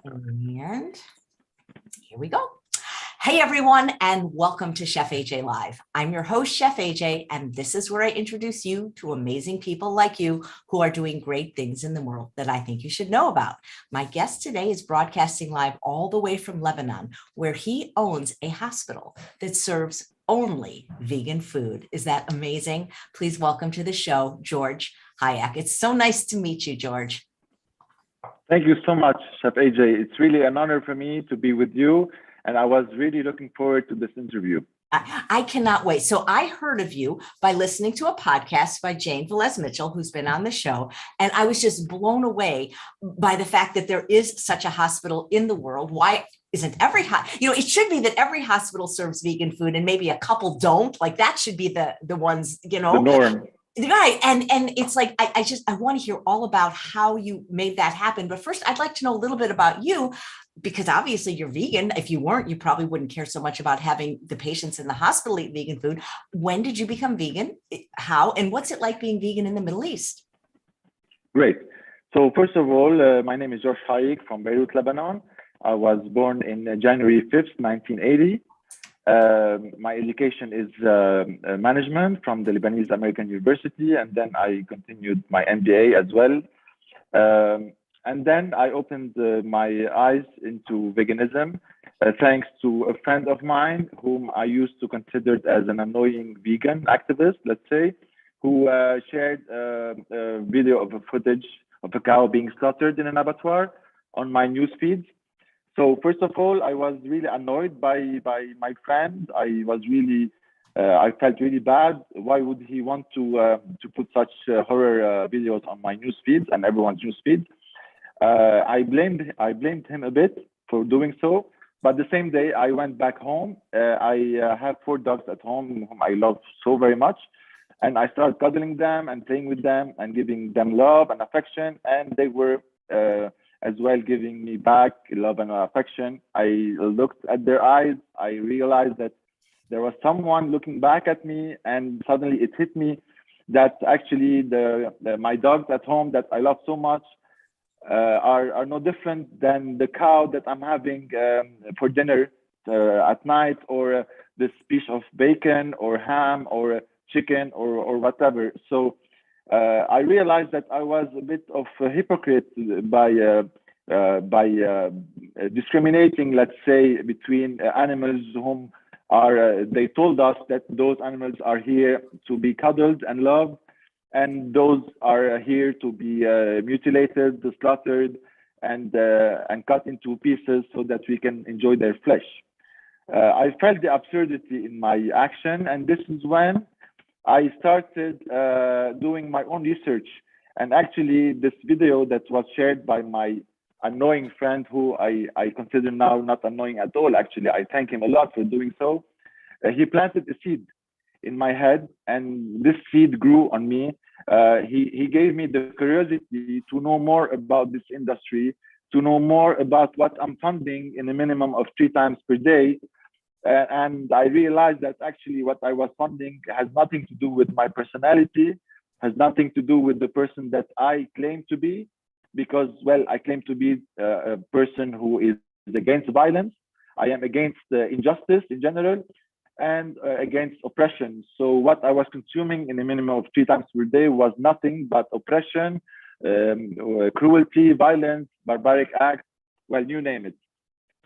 And here we go. Hey, everyone, and welcome to Chef AJ Live. I'm your host, Chef AJ, and this is where I introduce you to amazing people like you who are doing great things in the world that I think you should know about. My guest today is broadcasting live all the way from Lebanon, where he owns a hospital that serves only vegan food. Is that amazing? Please welcome to the show, George Hayek. It's so nice to meet you, George. Thank you so much, Chef AJ. It's really an honor for me to be with you, and I was really looking forward to this interview. I cannot wait. So I heard of you by listening to a podcast by Jane Velez Mitchell, who's been on the show. And I was just blown away by the fact that there is such a hospital in the world. Why isn't every, it should be that every hospital serves vegan food and maybe a couple don't. Like that should be the ones, The norm. Right. And it's like, I want to hear all about how you made that happen. But first, I'd like to know a little bit about you, because obviously you're vegan. If you weren't, you probably wouldn't care so much about having the patients in the hospital eat vegan food. When did you become vegan? How? And what's it like being vegan in the Middle East? Great. So first of all, my name is George Hayek from Beirut, Lebanon. I was born in January 5th, 1980. My education is management from the Lebanese American University, and then I continued my MBA as well. And then I opened my eyes into veganism thanks to a friend of mine whom I used to consider as an annoying vegan activist, let's say, who shared a video of a footage of a cow being slaughtered in an abattoir on my news feeds. So first of all, I was really annoyed by my friend. I felt really bad. Why would he want to put such horror videos on my news feeds and everyone's news feeds? I blamed him a bit for doing so. But the same day, I went back home. I have 4 dogs at home whom I love so very much, and I started cuddling them and playing with them and giving them love and affection, and they were as well giving me back love and affection. I looked at their eyes. I realized that there was someone looking back at me, and suddenly it hit me that actually my dogs at home that I love so much are no different than the cow that I'm having for dinner at night, or this piece of bacon or ham or chicken or whatever. So I realized that I was a bit of a hypocrite by discriminating, let's say, between animals whom they told us that those animals are here to be cuddled and loved, and those are here to be mutilated, slaughtered, and cut into pieces so that we can enjoy their flesh. I felt the absurdity in my action, and this is when I started doing my own research. And actually, this video that was shared by my annoying friend, who I consider now not annoying at all, actually, I thank him a lot for doing so. He planted a seed in my head, and this seed grew on me. He gave me the curiosity to know more about this industry, to know more about what I'm funding in a minimum of 3 times per day. And I realized that actually what I was funding has nothing to do with my personality, has nothing to do with the person that I claim to be, because, well, I claim to be a person who is against violence. I am against injustice in general, and against oppression. So what I was consuming in a minimum of 3 times per day was nothing but oppression, cruelty, violence, barbaric acts, well, you name it.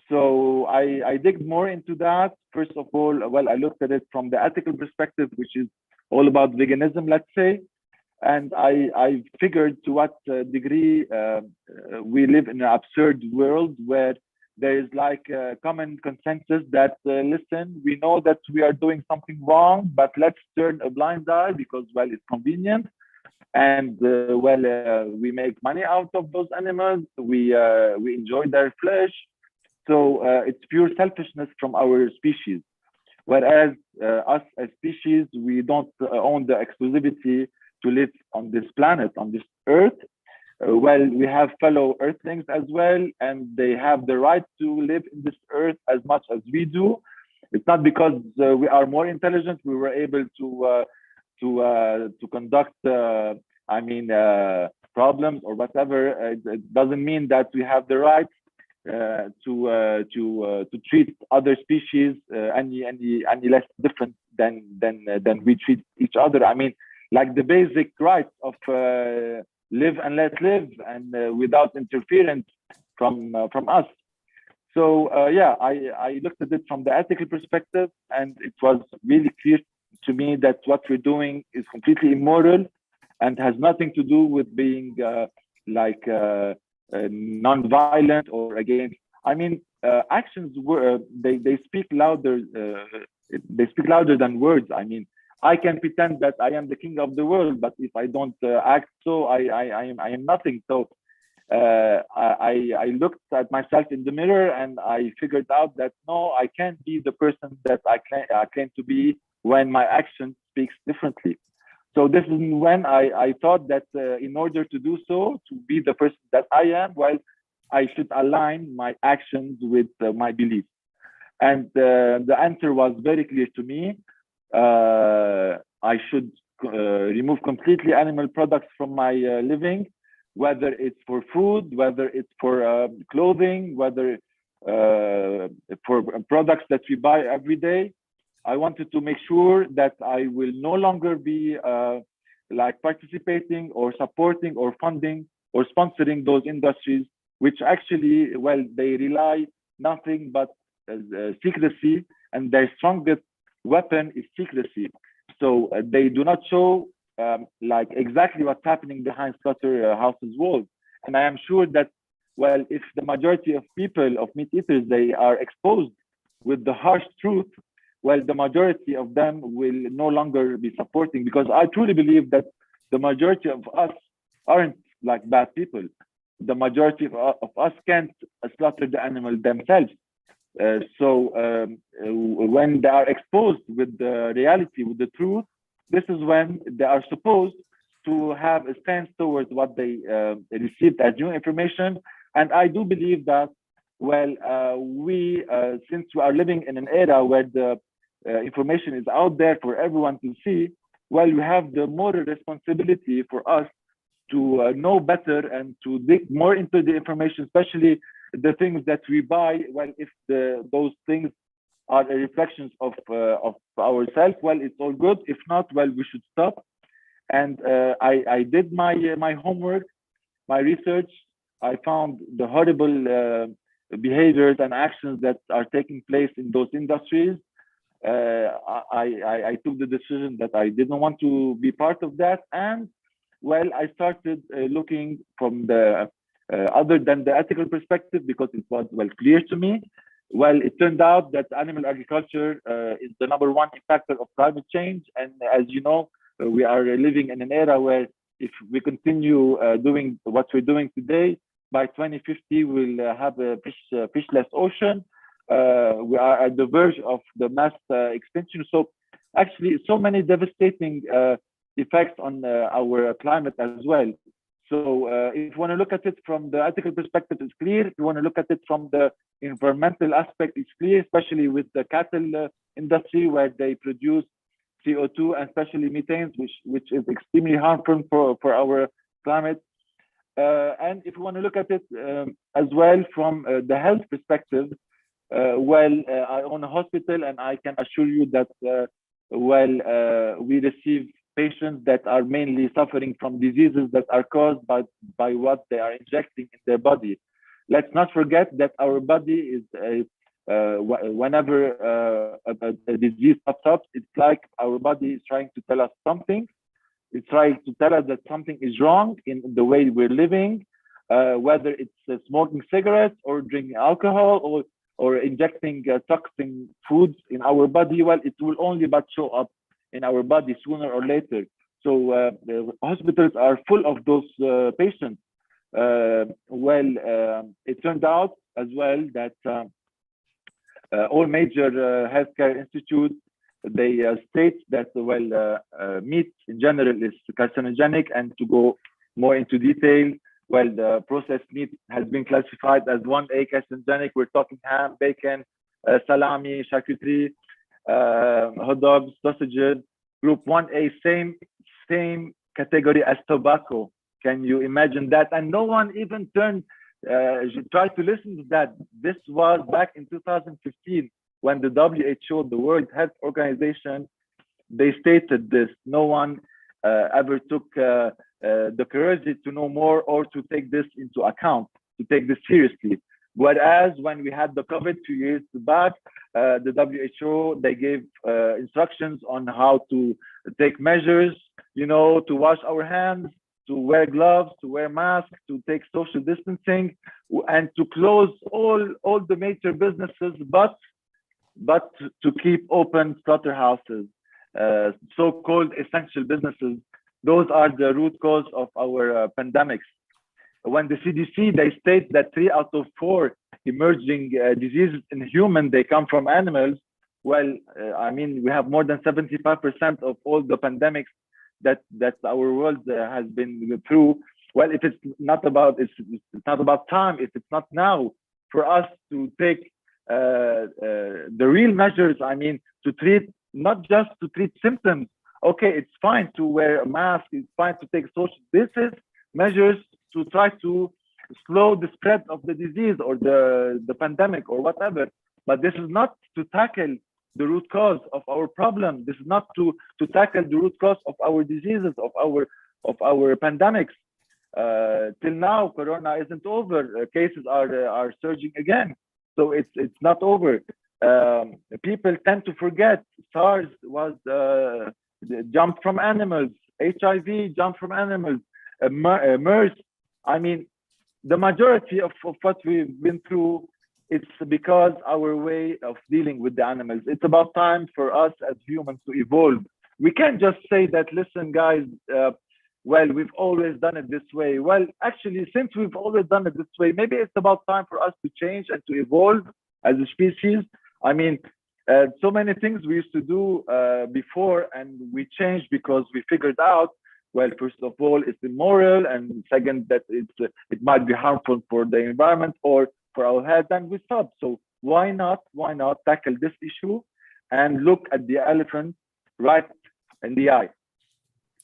So I dig more into that. First of all, well, I looked at it from the ethical perspective, which is all about veganism, let's say. And I figured to what degree we live in an absurd world where there is like a common consensus that, listen, we know that we are doing something wrong, but let's turn a blind eye because, well, it's convenient. And, we make money out of those animals. We enjoy their flesh. So it's pure selfishness from our species. Whereas us as species, we don't own the exclusivity to live on this planet, on this earth. Well, we have fellow earthlings as well, and they have the right to live in this earth as much as we do. It's not because we are more intelligent, we were able to conduct, problems or whatever. It doesn't mean that we have the right to treat other species any less different than we treat each other. I mean, like the basic rights of live and let live, and without interference from us. So yeah, I looked at it from the ethical perspective, and it was really clear to me that what we're doing is completely immoral and has nothing to do with being non-violent or against. I mean, actions were they speak louder. They speak louder than words. I mean, I can pretend that I am the king of the world, but if I don't act so, I am nothing. So I looked at myself in the mirror and I figured out that no, I can't be the person that I claim to be when my action speaks differently. So this is when I thought that in order to do so, to be the person that I am, well, I should align my actions with my beliefs. And the answer was very clear to me. I should remove completely animal products from my living, whether it's for food, whether it's for clothing, whether for products that we buy every day. I wanted to make sure that I will no longer be like participating or supporting or funding or sponsoring those industries, which actually, well, they rely nothing but secrecy, and their strongest weapon is secrecy. So they do not show like exactly what's happening behind slaughterhouses walls. And I am sure that, well, if the majority of people, of meat eaters, they are exposed with the harsh truth, well, the majority of them will no longer be supporting, because I truly believe that the majority of us aren't like bad people. The majority of us can't slaughter the animal themselves. So when they are exposed with the reality, with the truth, this is when they are supposed to have a stance towards what they received as new information. And I do believe that, well, since we are living in an era where the information is out there for everyone to see, well, we have the moral responsibility for us to know better and to dig more into the information, especially the things that we buy. Well, if those things are reflections of ourselves, well, it's all good. If not, well, we should stop. And I did my homework, my research. I found the horrible behaviors and actions that are taking place in those industries. I took the decision that I didn't want to be part of that. And well, I started looking from the other than the ethical perspective, because it was, well, clear to me. Well, it turned out that animal agriculture is the #1 impactor of climate change. And as you know, we are living in an era where if we continue doing what we're doing today, by 2050, we'll have a fishless ocean. We are at the verge of the mass extinction. So actually, so many devastating effects on our climate as well. So if you want to look at it from the ethical perspective, it's clear. If you want to look at it from the environmental aspect, it's clear, especially with the cattle industry, where they produce CO2 and especially methane, which is extremely harmful for our climate. And if you want to look at it as well from the health perspective, well, I own a hospital, and I can assure you that, we receive patients that are mainly suffering from diseases that are caused by what they are injecting in their body. Let's not forget that our body is, whenever a disease pops up, it's like our body is trying to tell us something. It's trying to tell us that something is wrong in the way we're living, whether it's smoking cigarettes or drinking alcohol or injecting toxic foods in our body. Well, it will only but show up in our body sooner or later. So the hospitals are full of those patients. It turned out as well that all major healthcare institutes, they state that, meat in general is carcinogenic. And to go more into detail, well, the processed meat has been classified as 1A carcinogenic. We're talking ham, bacon, salami, charcuterie, hot dogs, sausages. Group 1A, same category as tobacco. Can you imagine that? And no one even turned try to listen to that. This was back in 2015 when the WHO, the World Health Organization, they stated this. No one ever took the courage to know more or to take this into account, to take this seriously. Whereas when we had the COVID 2 years back, the WHO, they gave instructions on how to take measures, to wash our hands, to wear gloves, to wear masks, to take social distancing, and to close all the major businesses, but to keep open slaughterhouses, so-called essential businesses. Those are the root cause of our pandemics. When the CDC, they state that 3 out of 4 emerging diseases in humans, they come from animals. Well, I mean, we have more than 75% of all the pandemics that our world has been through. Well, if it's not about time, if it's not now for us to take the real measures, I mean, to treat, not just to treat symptoms. Okay, it's fine to wear a mask, it's fine to take social, this is measures to try to slow the spread of the disease or the pandemic or whatever. But this is not to tackle the root cause of our problem. This is not to tackle the root cause of our diseases, of our pandemics. Till now, Corona isn't over. Cases are surging again. So it's not over. People tend to forget SARS was jumped from animals. HIV jumped from animals. MERS. I mean, the majority of what we've been through, it's because our way of dealing with the animals. It's about time for us as humans to evolve. We can't just say that, listen, guys, well, we've always done it this way. Well, actually, since we've always done it this way, maybe it's about time for us to change and to evolve as a species. I mean, so many things we used to do before, and we changed because we figured out, well, first of all, it's immoral, and second, that it might be harmful for the environment or for our health, and we stopped. So why not tackle this issue and look at the elephant right in the eye?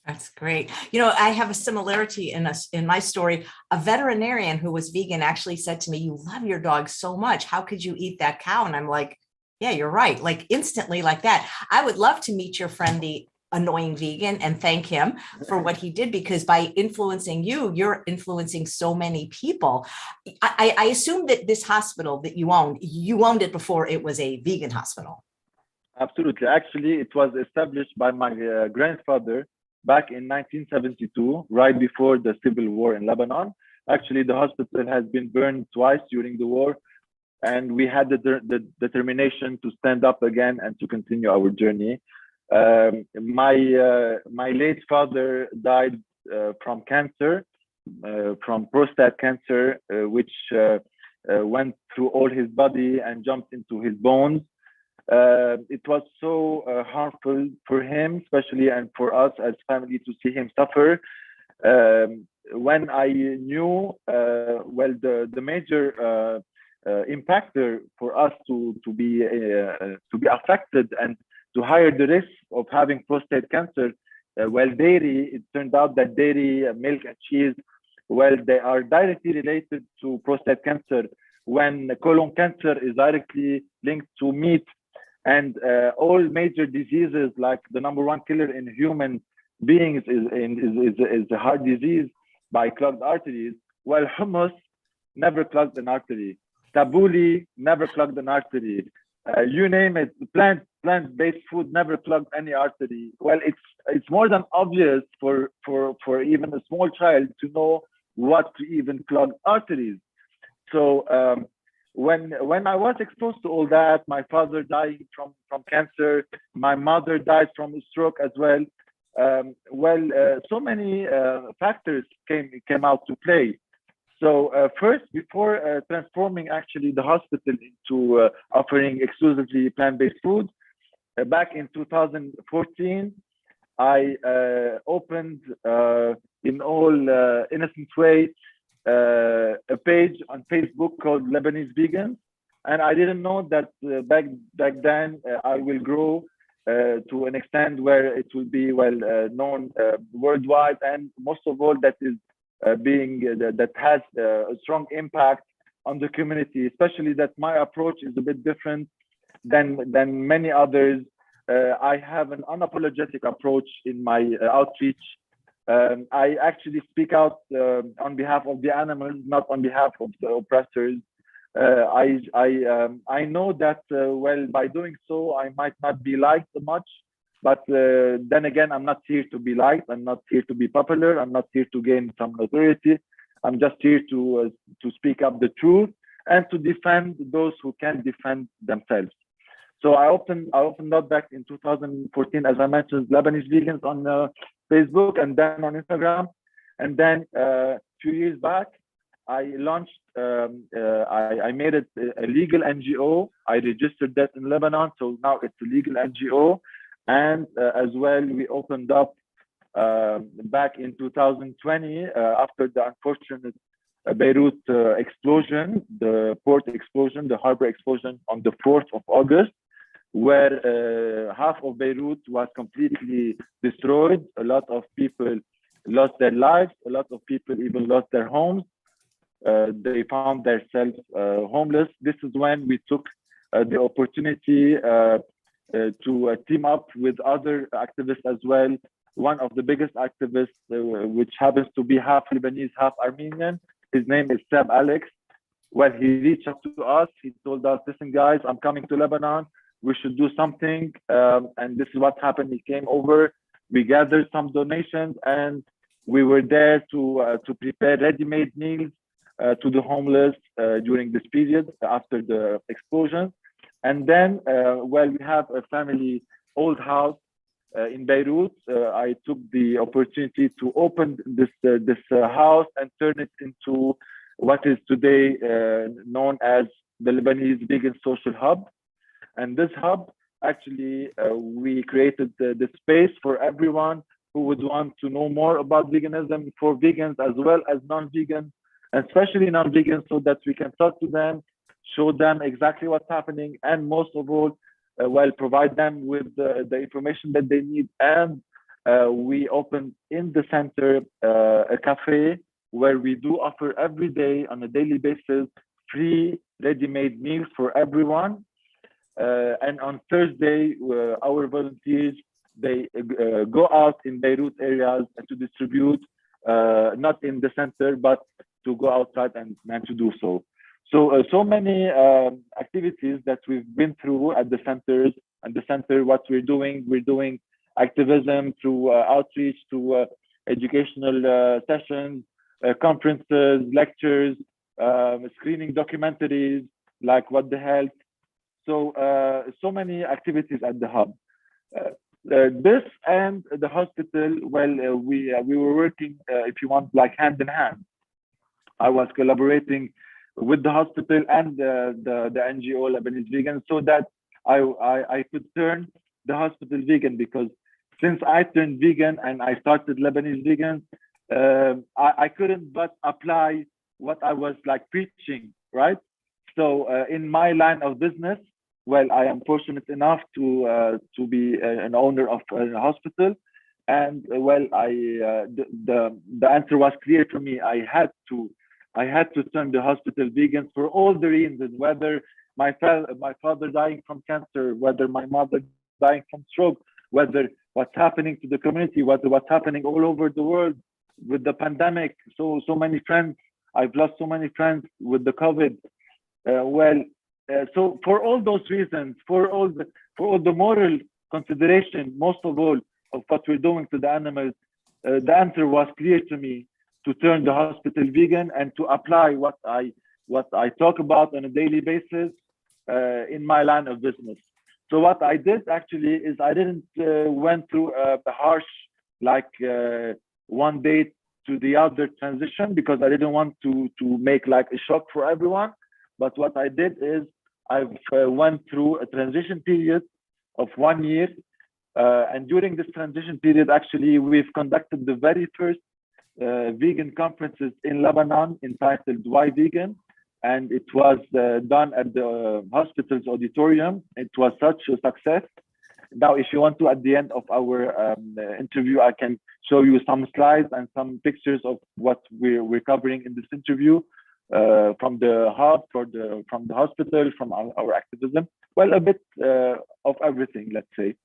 That's great. I have a similarity in my story. A veterinarian who was vegan actually said to me, "You love your dog so much. How could you eat that cow?" And I'm like, yeah, you're right. Like instantly like that. I would love to meet your friend, the annoying vegan, and thank him for what he did, because by influencing you're influencing so many people. I assume that this hospital that you owned it before it was a vegan hospital. Absolutely. Actually, it was established by my grandfather back in 1972, right before the civil war in Lebanon. Actually, the hospital has been burned twice during the war, and we had the determination to stand up again and to continue our journey. My late father died from cancer, from prostate cancer, which went through all his body and jumped into his bones. It was so harmful for him, especially, and for us as family, to see him suffer. When I knew, well, the major impactor for us to be affected and to higher the risk of having prostate cancer, well, dairy, it turned out that dairy, milk, and cheese, well, they are directly related to prostate cancer, when colon cancer is directly linked to meat. And all major diseases, like the #1 killer in human beings is a heart disease by clogged arteries. While hummus never clogged an artery, tabbouleh never clogged an artery. You name it, plant-based food never clogged any artery. Well, it's more than obvious for even a small child to know what to even clog arteries. So when I was exposed to all that, my father dying from cancer, my mother died from a stroke as well. So many factors came out to play. So first, before transforming actually the hospital into offering exclusively plant-based food, back in 2014, I opened in all innocent way a page on Facebook called Lebanese Vegans, and I didn't know that back then I will grow to an extent where it will be well known worldwide, and most of all that is that has a strong impact on the community, especially that my approach is a bit different than many others. I have an unapologetic approach in my outreach. I actually speak out on behalf of the animals, not on behalf of the oppressors. I know that well, by doing so, I might not be liked much, but then again, I'm not here to be liked. I'm not here to be popular. I'm not here to gain some notoriety. I'm just here to speak up the truth and to defend those who can defend themselves. So I opened up back in 2014, as I mentioned, Lebanese Vegans on Facebook and then on Instagram. And then a few years back, I launched, I made it a legal NGO. I registered that in Lebanon. So now it's a legal NGO. And as well, we opened up back in 2020 after the unfortunate Beirut explosion, the port explosion, the harbor explosion on the 4th of August, where half of Beirut was completely destroyed. A lot of people lost their lives. A lot of people even lost their homes. They found themselves homeless. This is when we took the opportunity to team up with other activists as well. One of the biggest activists, which happens to be half Lebanese, half Armenian, his name is Seb Alex. Well, he reached out to us. He told us, listen, guys, I'm coming to Lebanon. We should do something. And this is what happened. He came over. We gathered some donations, and we were there to prepare ready-made meals to the homeless during this period after the explosion. And then, well, we have a family old house in Beirut. I took the opportunity to open this house and turn it into what is today known as the Lebanese Vegan Social Hub. And this hub, actually, we created the space for everyone who would want to know more about veganism, for vegans as well as non-vegans, especially non-vegans, so that we can talk to them, show them exactly what's happening, and most of all, well, provide them with the information that they need. And we opened in the center a cafe where we do offer every day on a daily basis free ready-made meals for everyone. And on Thursday, our volunteers, they go out in Beirut areas to distribute, not in the center, but to go outside and to do so. So, so many activities that we've been through at the centers. At the center, what we're doing activism through outreach, through educational sessions, conferences, lectures, screening documentaries like What the Health. So, so many activities at the hub. This and the hospital, well, we were working, if you want, like hand in hand. I was collaborating with the hospital and the NGO Lebanese Vegan, so that I could turn the hospital vegan, because since I turned vegan and I started Lebanese Vegan, I couldn't but apply what I was like preaching, right? So in my line of business, well, I am fortunate enough to be an owner of a hospital, and well, the answer was clear to me. I had to turn the hospital vegan for all the reasons, whether my father dying from cancer, whether my mother dying from stroke, whether what's happening to the community, what's happening all over the world with the pandemic. So many friends, I've lost so many friends with the COVID. So for all those reasons, for all the moral consideration, most of all of what we're doing to the animals, the answer was clear to me: to turn the hospital vegan and to apply what I talk about on a daily basis in my line of business. So what I did actually is I didn't went through the harsh, like one day to the other transition, because I didn't want to make like a shock for everyone. But what I did is I've went through a transition period of 1 year. And during this transition period, actually, we've conducted the very first vegan conferences in Lebanon entitled Why Vegan? And it was done at the hospital's auditorium. It was such a success. Now, if you want to, at the end of our interview, I can show you some slides and some pictures of what we're covering in this interview from the hub, from the hospital, from our activism. Well, a bit of everything, let's say.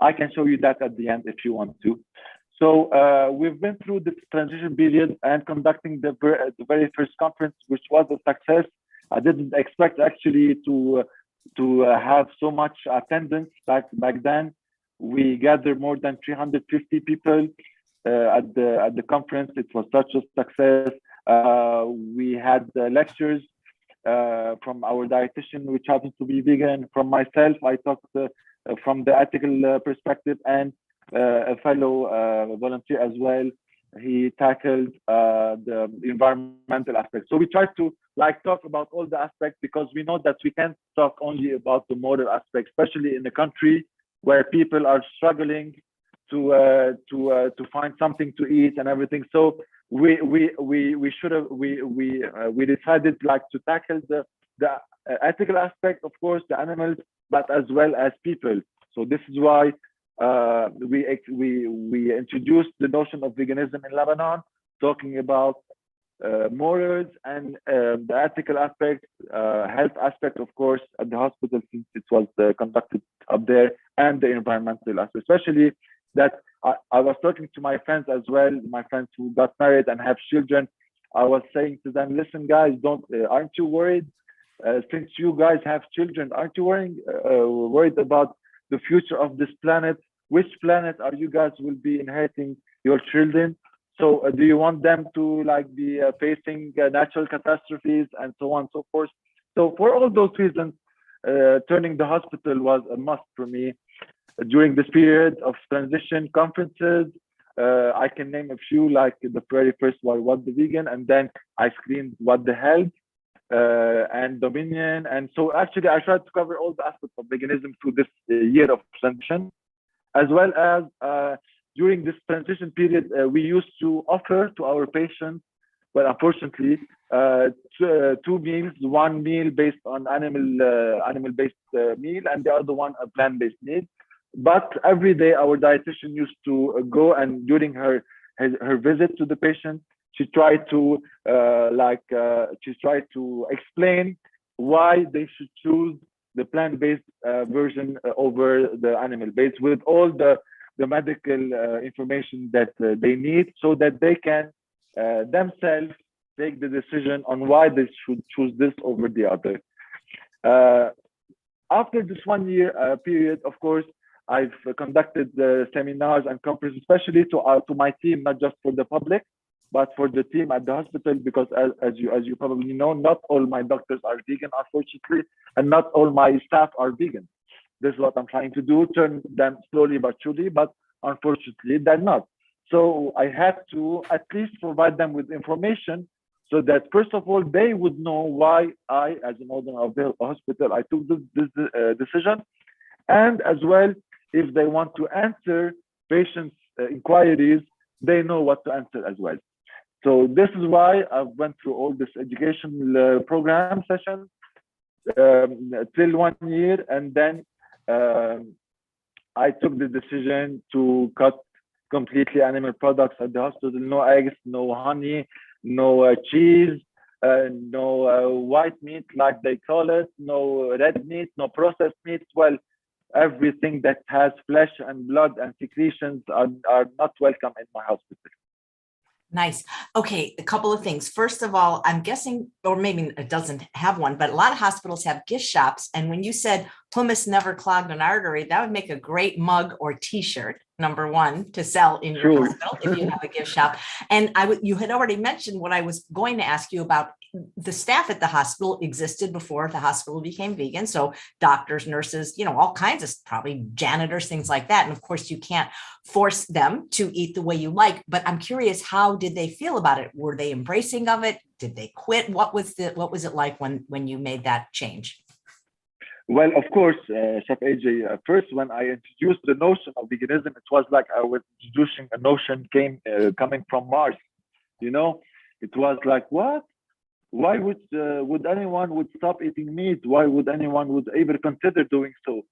I can show you that at the end if you want to. So we've been through this transition period and conducting the very first conference, which was a success. I didn't expect actually to have so much attendance back then. We gathered more than 350 people at the conference. It was such a success. We had lectures from our dietitian, which happens to be vegan. From myself, I talked from the ethical perspective, and a fellow volunteer as well. He tackled the environmental aspect. So we tried to talk about all the aspects, because we know that we can't talk only about the moral aspect, especially in a country where people are struggling to find something to eat and everything. So we decided to tackle the ethical aspect, of course, the animals, but as well as people. So this is why we introduced the notion of veganism in Lebanon, talking about morals and the ethical aspect, health aspect, of course, at the hospital, since it was conducted up there, and the environmental aspect, especially that I was talking to my friends as well, my friends who got married and have children. I was saying to them, listen, guys, aren't you worried? Since you guys have children, aren't you worried about the future of this planet? Which planet are you guys will be inheriting your children? So do you want them to be facing natural catastrophes and so on and so forth? So for all those reasons, turning the hospital was a must for me during this period of transition conferences. I can name a few, like the very first one was the vegan, and then I screened what the health and dominion. And so actually I tried to cover all the aspects of veganism through this year of transition, as well as during this transition period, we used to offer to our patients, well, unfortunately, two meals, one meal based on animal-based meal, and the other one a plant-based meal. But every day our dietitian used to go, and during her visit to the patient, she tried to explain why they should choose the plant-based version over the animal-based, with all the medical information that they need, so that they can themselves take the decision on why they should choose this over the other. After this 1 year period, of course, I've conducted seminars and conferences, especially to my team, not just for the public, but for the team at the hospital, because as you probably know, not all my doctors are vegan, unfortunately, and not all my staff are vegan. This is what I'm trying to do, turn them slowly but surely, but unfortunately they're not. So I had to at least provide them with information, so that first of all, they would know why I, as an owner of the hospital, I took this decision. And as well, if they want to answer patients' inquiries, they know what to answer as well. So this is why I went through all this educational program sessions till 1 year, and then I took the decision to cut completely animal products at the hospital. No eggs, no honey, no cheese, no white meat like they call it, no red meat, no processed meat. Well, everything that has flesh and blood and secretions are not welcome in my hospital. Nice. Okay, a couple of things. First of all, I'm guessing, or maybe it doesn't have one, but a lot of hospitals have gift shops. And when you said hummus never clogged an artery, that would make a great mug or t-shirt, number one, to sell in your hospital if you have a gift shop. And you had already mentioned what I was going to ask you about. The staff at the hospital existed before the hospital became vegan. So doctors, nurses, all kinds of, probably janitors, things like that. And of course, you can't force them to eat the way you like. But I'm curious, how did they feel about it? Were they embracing of it? Did they quit? What was it like when you made that change? Well, of course, Chef AJ, first when I introduced the notion of veganism, it was like I was introducing a notion coming from Mars. It was like, what? Why would anyone would stop eating meat? Why would anyone would ever consider doing so?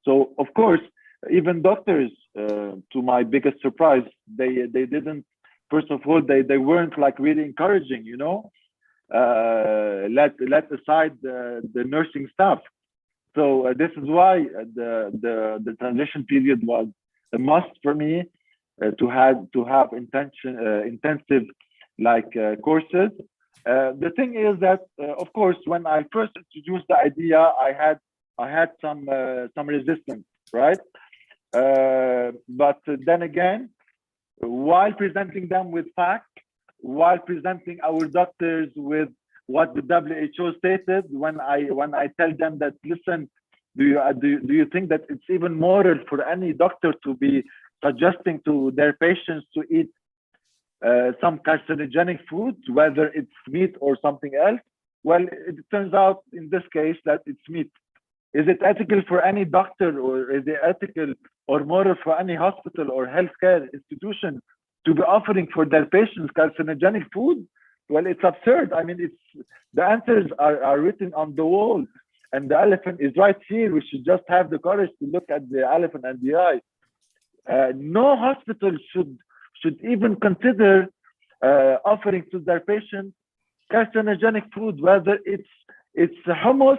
So of course, Even doctors, to my biggest surprise, they didn't. First of all, they weren't like really encouraging, you know. Let aside the nursing staff. So this is why the transition period was a must for me, to have intensive like courses. The thing is that of course when I first introduced the idea, I had some resistance, right? But then again, while presenting them with facts, while presenting our doctors with what the WHO stated, when I tell them that, listen, do you think that it's even moral for any doctor to be suggesting to their patients to eat some carcinogenic foods, whether it's meat or something else? Well, it turns out in this case that it's meat. Is it ethical for any doctor, or is it ethical or moral for any hospital or healthcare institution to be offering for their patients carcinogenic food? Well, it's absurd. I mean, the answers are written on the wall, and the elephant is right here. We should just have the courage to look at the elephant and the eye. No hospital should even consider offering to their patients carcinogenic food, whether it's hummus,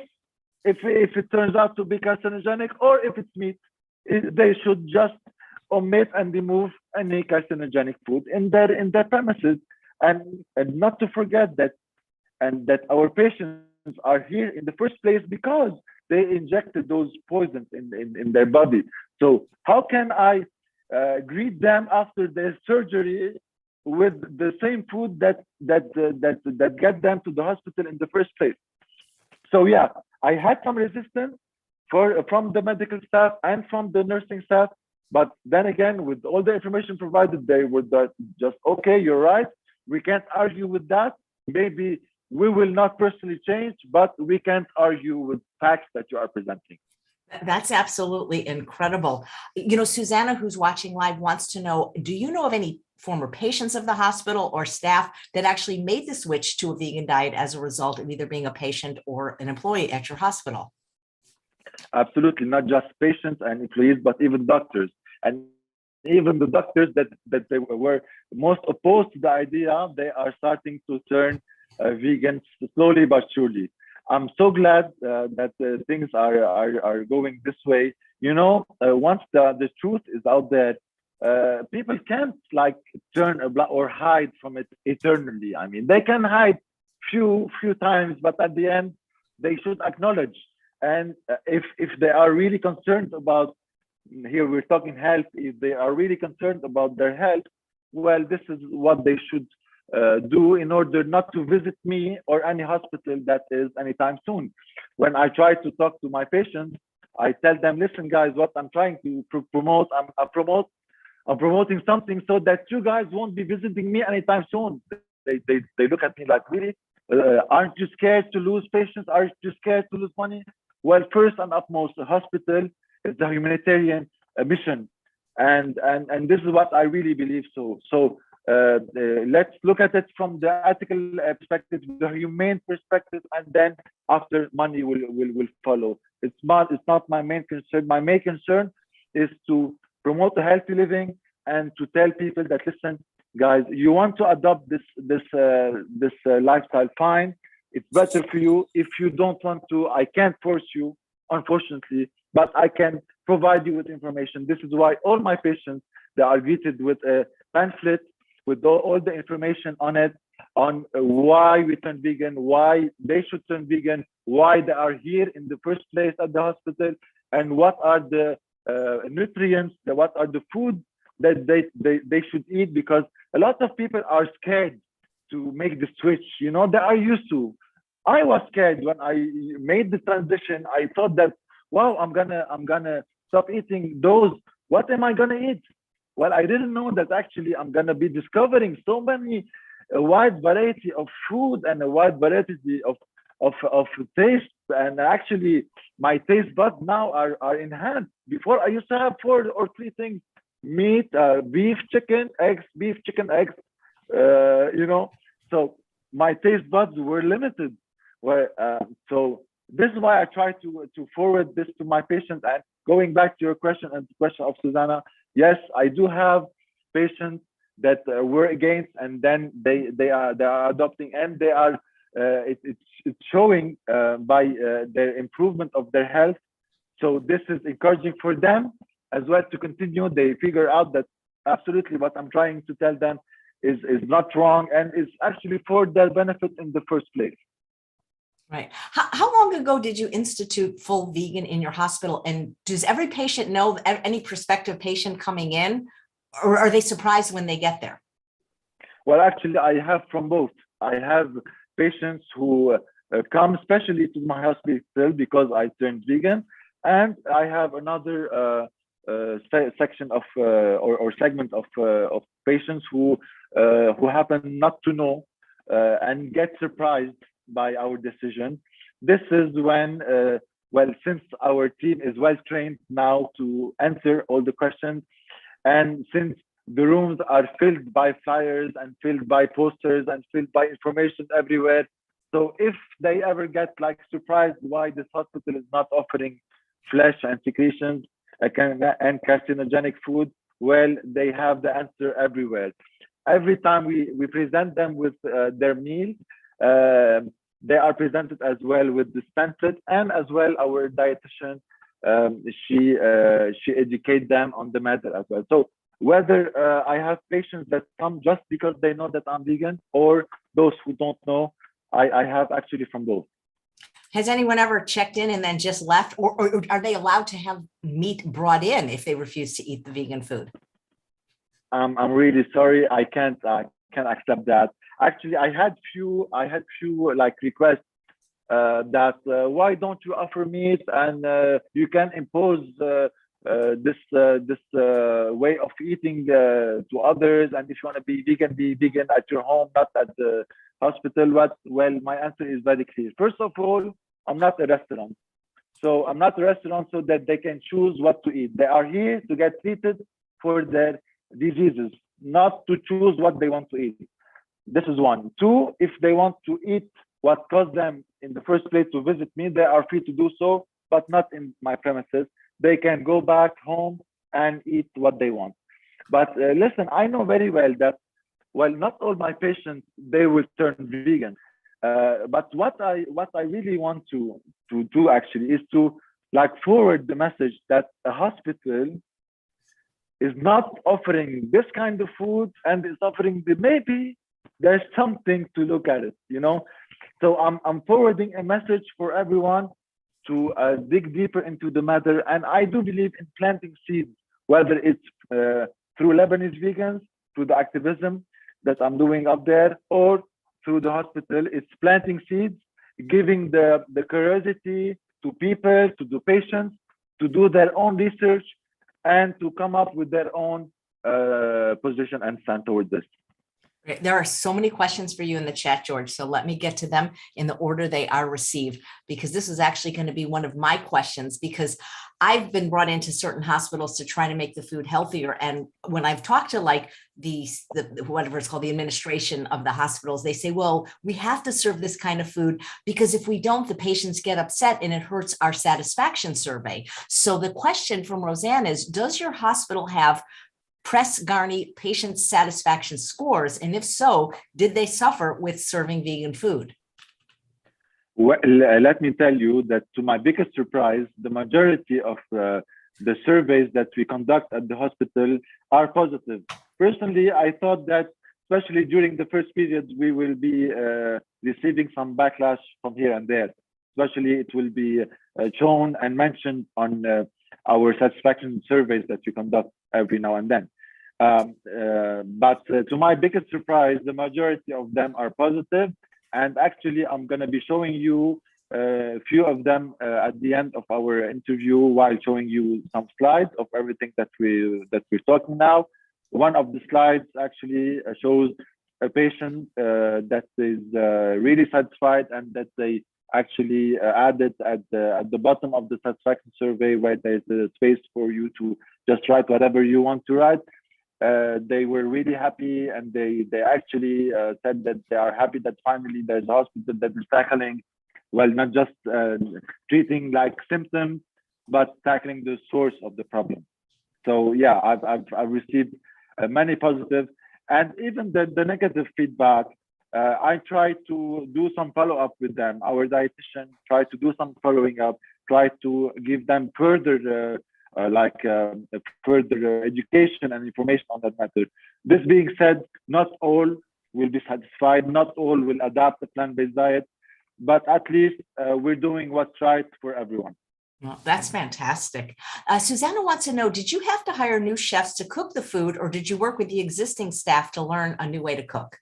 if it turns out to be carcinogenic, or if it's meat. They should just omit and remove any carcinogenic food in their premises, and not to forget that our patients are here in the first place because they injected those poisons in their body. So how can I greet them after their surgery with the same food that get them to the hospital in the first place? So yeah, I had some resistance from the medical staff and from the nursing staff, but then again, with all the information provided, they were just, okay, you're right, we can't argue with that. Maybe we will not personally change, but we can't argue with facts that you are presenting. That's absolutely incredible. You know, Susanna, who's watching live, wants to know, do you know of any former patients of the hospital or staff that actually made the switch to a vegan diet as a result of either being a patient or an employee at your hospital? Absolutely, not just patients and employees, but even doctors. And even the doctors that they were most opposed to the idea, they are starting to turn vegan slowly but surely. I'm so glad that things are going this way. You know, once the truth is out there, people can't like turn or hide from it eternally. I mean, they can hide few times, but at the end, they should acknowledge. And if they are really concerned about, here we're talking health, if they are really concerned about their health, well, this is what they should do in order not to visit me or any hospital that is anytime soon. When I try to talk to my patients, I tell them, listen, guys, what I'm trying to promote, I'm promoting something so that you guys won't be visiting me anytime soon. They look at me like, really? Aren't you scared to lose patients? Aren't you scared to lose money? Well, first and upmost, the hospital is a humanitarian mission, and this is what I really believe. So let's look at it from the ethical perspective, the humane perspective, and then after, money will follow. It's not my main concern. My main concern is to promote a healthy living and to tell people that, listen, guys, you want to adopt this lifestyle, fine. It's better for you. If you don't want to, I can't force you, unfortunately, but I can provide you with information. This is why all my patients, they are greeted with a pamphlet with all the information on it, on why we turn vegan, why they should turn vegan, why they are here in the first place at the hospital, and what are the nutrients, what are the foods that they should eat, because a lot of people are scared to make the switch. You know, they are used to. I was scared when I made the transition. I thought that, wow, I'm gonna stop eating those. What am I gonna eat? Well, I didn't know that actually I'm gonna be discovering so many, a wide variety of food and a wide variety of taste. And actually, my taste buds now are enhanced. Before I used to have 4 or 3 things: meat, beef, chicken, eggs, beef, chicken, eggs. You know, so my taste buds were limited. So this is why I try to forward this to my patients, and going back to your question and the question of Susanna, yes, I do have patients that were against, and then they are adopting, and they are it's showing by their improvement of their health. So this is encouraging for them as well to continue. They figure out that absolutely what I'm trying to tell them is not wrong and is actually for their benefit in the first place. Right. How long ago did you institute full vegan in your hospital? And does every patient know, any prospective patient coming in, or are they surprised when they get there? Well, actually, I have from both. I have patients who come especially to my hospital because I turned vegan, and I have another section of or segment of patients who happen not to know and get surprised by our decision. This is when, well, since our team is well trained now to answer all the questions, and since the rooms are filled by flyers and filled by posters and filled by information everywhere, so if they ever get like surprised why this hospital is not offering flesh and secretions and carcinogenic food, well, they have the answer everywhere. Every time we present them with their meal, they are presented as well with the pamphlet, and as well our dietitian, she educates them on the matter as well. So whether I have patients that come just because they know that I'm vegan, or those who don't know, I have actually from both. Has anyone ever checked in and then just left, or are they allowed to have meat brought in if they refuse to eat the vegan food? I'm really sorry, I can't accept that. Actually, I had few like requests that why don't you offer meat, and you can impose this way of eating to others, and if you want to be vegan at your home, not at the hospital. Well, my answer is very clear. First of all, I'm not a restaurant. So I'm not a restaurant so that they can choose what to eat. They are here to get treated for their diseases, not to choose what they want to eat. This is one. Two, if they want to eat what caused them in the first place to visit me, they are free to do so, but not in my premises. They can go back home and eat what they want. But listen, I know very well that, well, not all my patients, they will turn vegan. But what I really want to do actually is to like forward the message that a hospital is not offering this kind of food and is offering maybe there's something to look at it, you know. So I'm forwarding a message for everyone to dig deeper into the matter, and I do believe in planting seeds, whether it's through Lebanese vegans, through the activism that I'm doing up there, or through the hospital. It's planting seeds, giving the curiosity to people, to the patients, to do their own research and to come up with their own position and stand towards this. There are so many questions for you in the chat, George. So let me get to them in the order they are received, because this is actually going to be one of my questions, because I've been brought into certain hospitals to try to make the food healthier. And when I've talked to like the whatever it's called, the administration of the hospitals, they say, well, we have to serve this kind of food because if we don't, the patients get upset and it hurts our satisfaction survey. So the question from Roseanne is, does your hospital have Press Garney patient satisfaction scores? And if so, did they suffer with serving vegan food? Well, let me tell you that to my biggest surprise, the majority of the surveys that we conduct at the hospital are positive. Personally, I thought that, especially during the first period, we will be receiving some backlash from here and there. Especially it will be shown and mentioned on our satisfaction surveys that we conduct every now and then. But to my biggest surprise, the majority of them are positive. And actually, I'm going to be showing you a few of them at the end of our interview, while showing you some slides of everything that we're talking now. One of the slides actually shows a patient that is really satisfied, and that they actually added at the bottom of the satisfaction survey, where there's a space for you to just write whatever you want to write. They were really happy, and they actually said that they are happy that finally there's a hospital that is tackling, well, not just treating like symptoms, but tackling the source of the problem. So yeah, I've received many positive, and even the negative feedback. I try to do some follow up with them. Our dietitian try to do some following up, try to give them further further education and information on that matter. This being said, not all will be satisfied, not all will adapt a plant-based diet, but at least we're doing what's right for everyone. Well, that's fantastic. Susanna wants to know, did you have to hire new chefs to cook the food, or did you work with the existing staff to learn a new way to cook?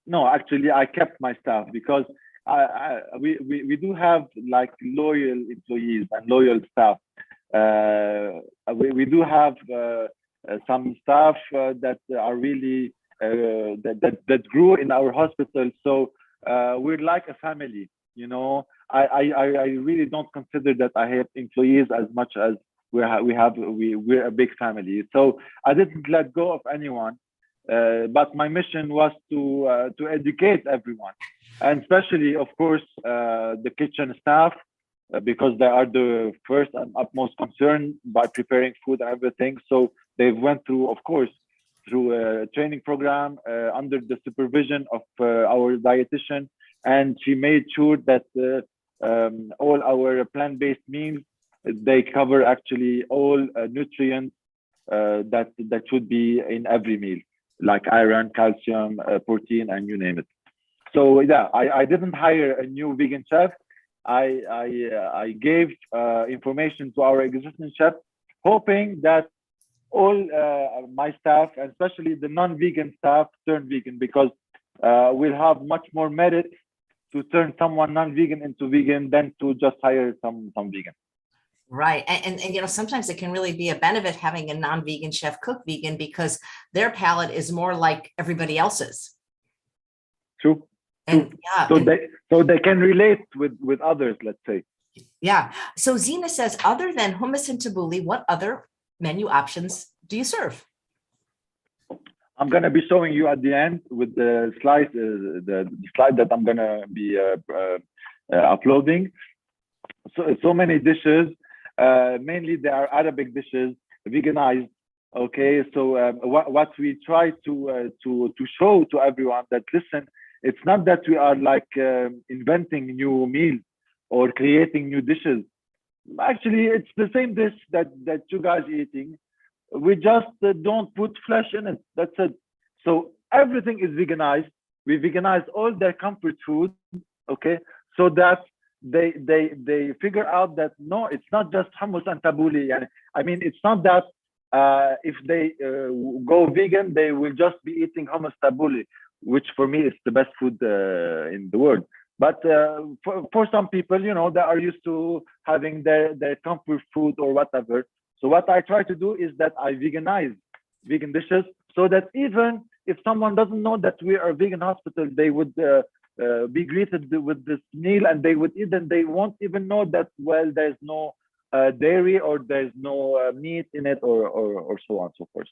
No, actually, I kept my staff because we do have like loyal employees and loyal staff. We do have some staff that are really that grew in our hospital. So we're like a family, you know. I really don't consider that I have employees as much as we're a big family. So I didn't let go of anyone. But my mission was to educate everyone, and especially, of course, the kitchen staff, because they are the first and utmost concern by preparing food and everything. So they went through, of course, through a training program under the supervision of our dietitian, and she made sure that all our plant-based meals, they cover actually all nutrients that should be in every meal, like iron, calcium, protein, and you name it. So yeah, I didn't hire a new vegan chef. I gave information to our existing chef, hoping that all my staff, and especially the non-vegan staff, turn vegan, because we'll have much more merit to turn someone non-vegan into vegan than to just hire some vegan. Right. And you know, sometimes it can really be a benefit having a non-vegan chef cook vegan, because their palate is more like everybody else's. True. And yeah. So they can relate with others, let's say. Yeah. So Zena says, other than hummus and tabbouleh, what other menu options do you serve? I'm going to be showing you at the end with the slide, the slide that I'm going to be uploading. So many dishes. Mainly they are Arabic dishes, veganized. Okay, so what we try to show to everyone that, listen, it's not that we are like inventing new meals or creating new dishes. Actually, it's the same dish that you guys are eating. We just don't put flesh in it. That's it. So everything is veganized. We veganize all their comfort food. Okay, so that they figure out that no, it's not just hummus and tabbouleh. I mean, it's not that if they go vegan, they will just be eating hummus tabbouleh, which for me is the best food in the world. But for some people, you know, they are used to having their comfort food or whatever. So what I try to do is that I veganize vegan dishes, so that even if someone doesn't know that we are a vegan hospital, they would be greeted with this meal, and they would eat, and they won't even know that, well, there's no dairy or there's no meat in it, or so on and so forth.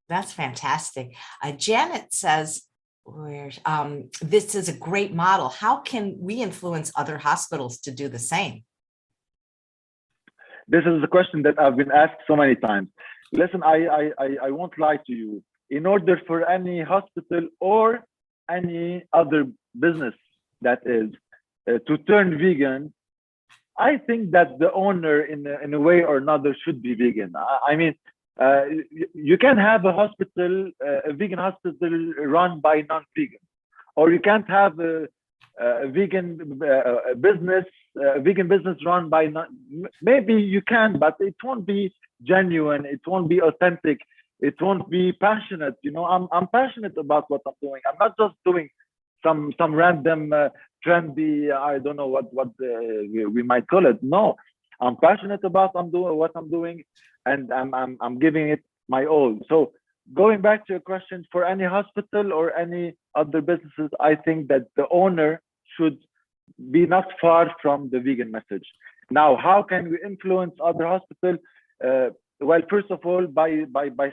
That's fantastic. Janet says, this is a great model. How can we influence other hospitals to do the same? This is a question that I've been asked so many times. Listen, I won't lie to you. In order for any hospital or any other business that is to turn vegan, I think that the owner in a way or another should be vegan. I mean, you can have a hospital, a vegan hospital run by non-vegan, or you can't have a vegan business run by maybe you can, but it won't be genuine, it won't be authentic, it won't be passionate. You know, I'm passionate about what I'm doing. I'm not just doing some random trendy, I don't know what we might call it. No, I'm passionate about what I'm doing, and I'm giving it my all. So going back to your question, for any hospital or any other businesses, I think that the owner should be not far from the vegan message. Now, how can we influence other hospitals? Well, first of all, by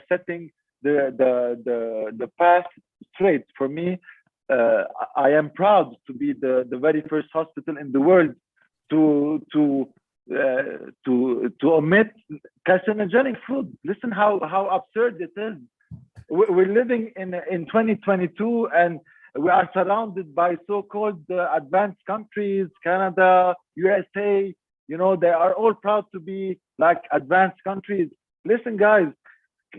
setting the path straight. For me, I am proud to be the very first hospital in the world to to omit carcinogenic food. Listen how absurd it is. We're living in 2022, and we are surrounded by so-called advanced countries, Canada, USA. You know, they are all proud to be like advanced countries. Listen, guys,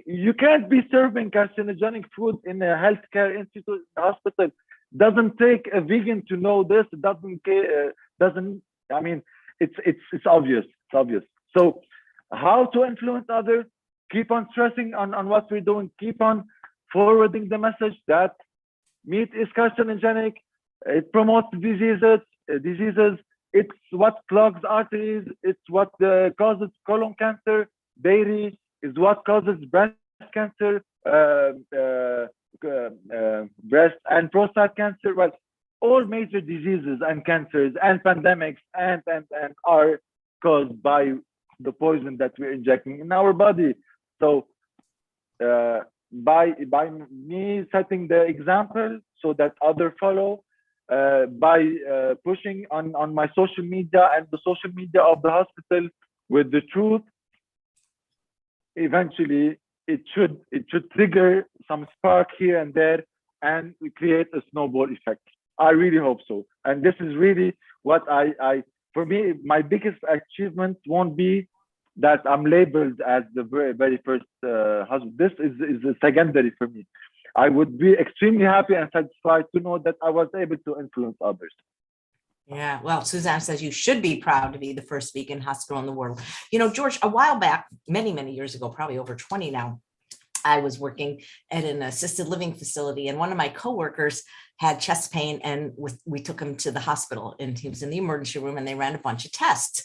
you can't be serving carcinogenic food in a healthcare institute, hospital. Doesn't take a vegan to know this. It doesn't. I mean, it's obvious. It's obvious. So, how to influence others? Keep on stressing on what we're doing. Keep on forwarding the message that meat is carcinogenic. It promotes diseases. It's what clogs arteries. It's what causes colon cancer. Dairy is what causes breast cancer, breast and prostate cancer. Well, all major diseases and cancers and pandemics and are caused by the poison that we're injecting in our body. So by me setting the example so that others follow, by pushing on my social media and the social media of the hospital with the truth, eventually it should trigger some spark here and there and create a snowball effect. I really hope so. And this is really what I for me, my biggest achievement won't be that I'm labeled as the very first husband. This is secondary for me. I would be extremely happy and satisfied to know that I was able to influence others. Yeah, well, Suzanne says you should be proud to be the first vegan hospital in the world. You know, George, a while back, many, many years ago, probably over 20 now, I was working at an assisted living facility, and one of my coworkers had chest pain, and we took him to the hospital, and he was in the emergency room, and they ran a bunch of tests.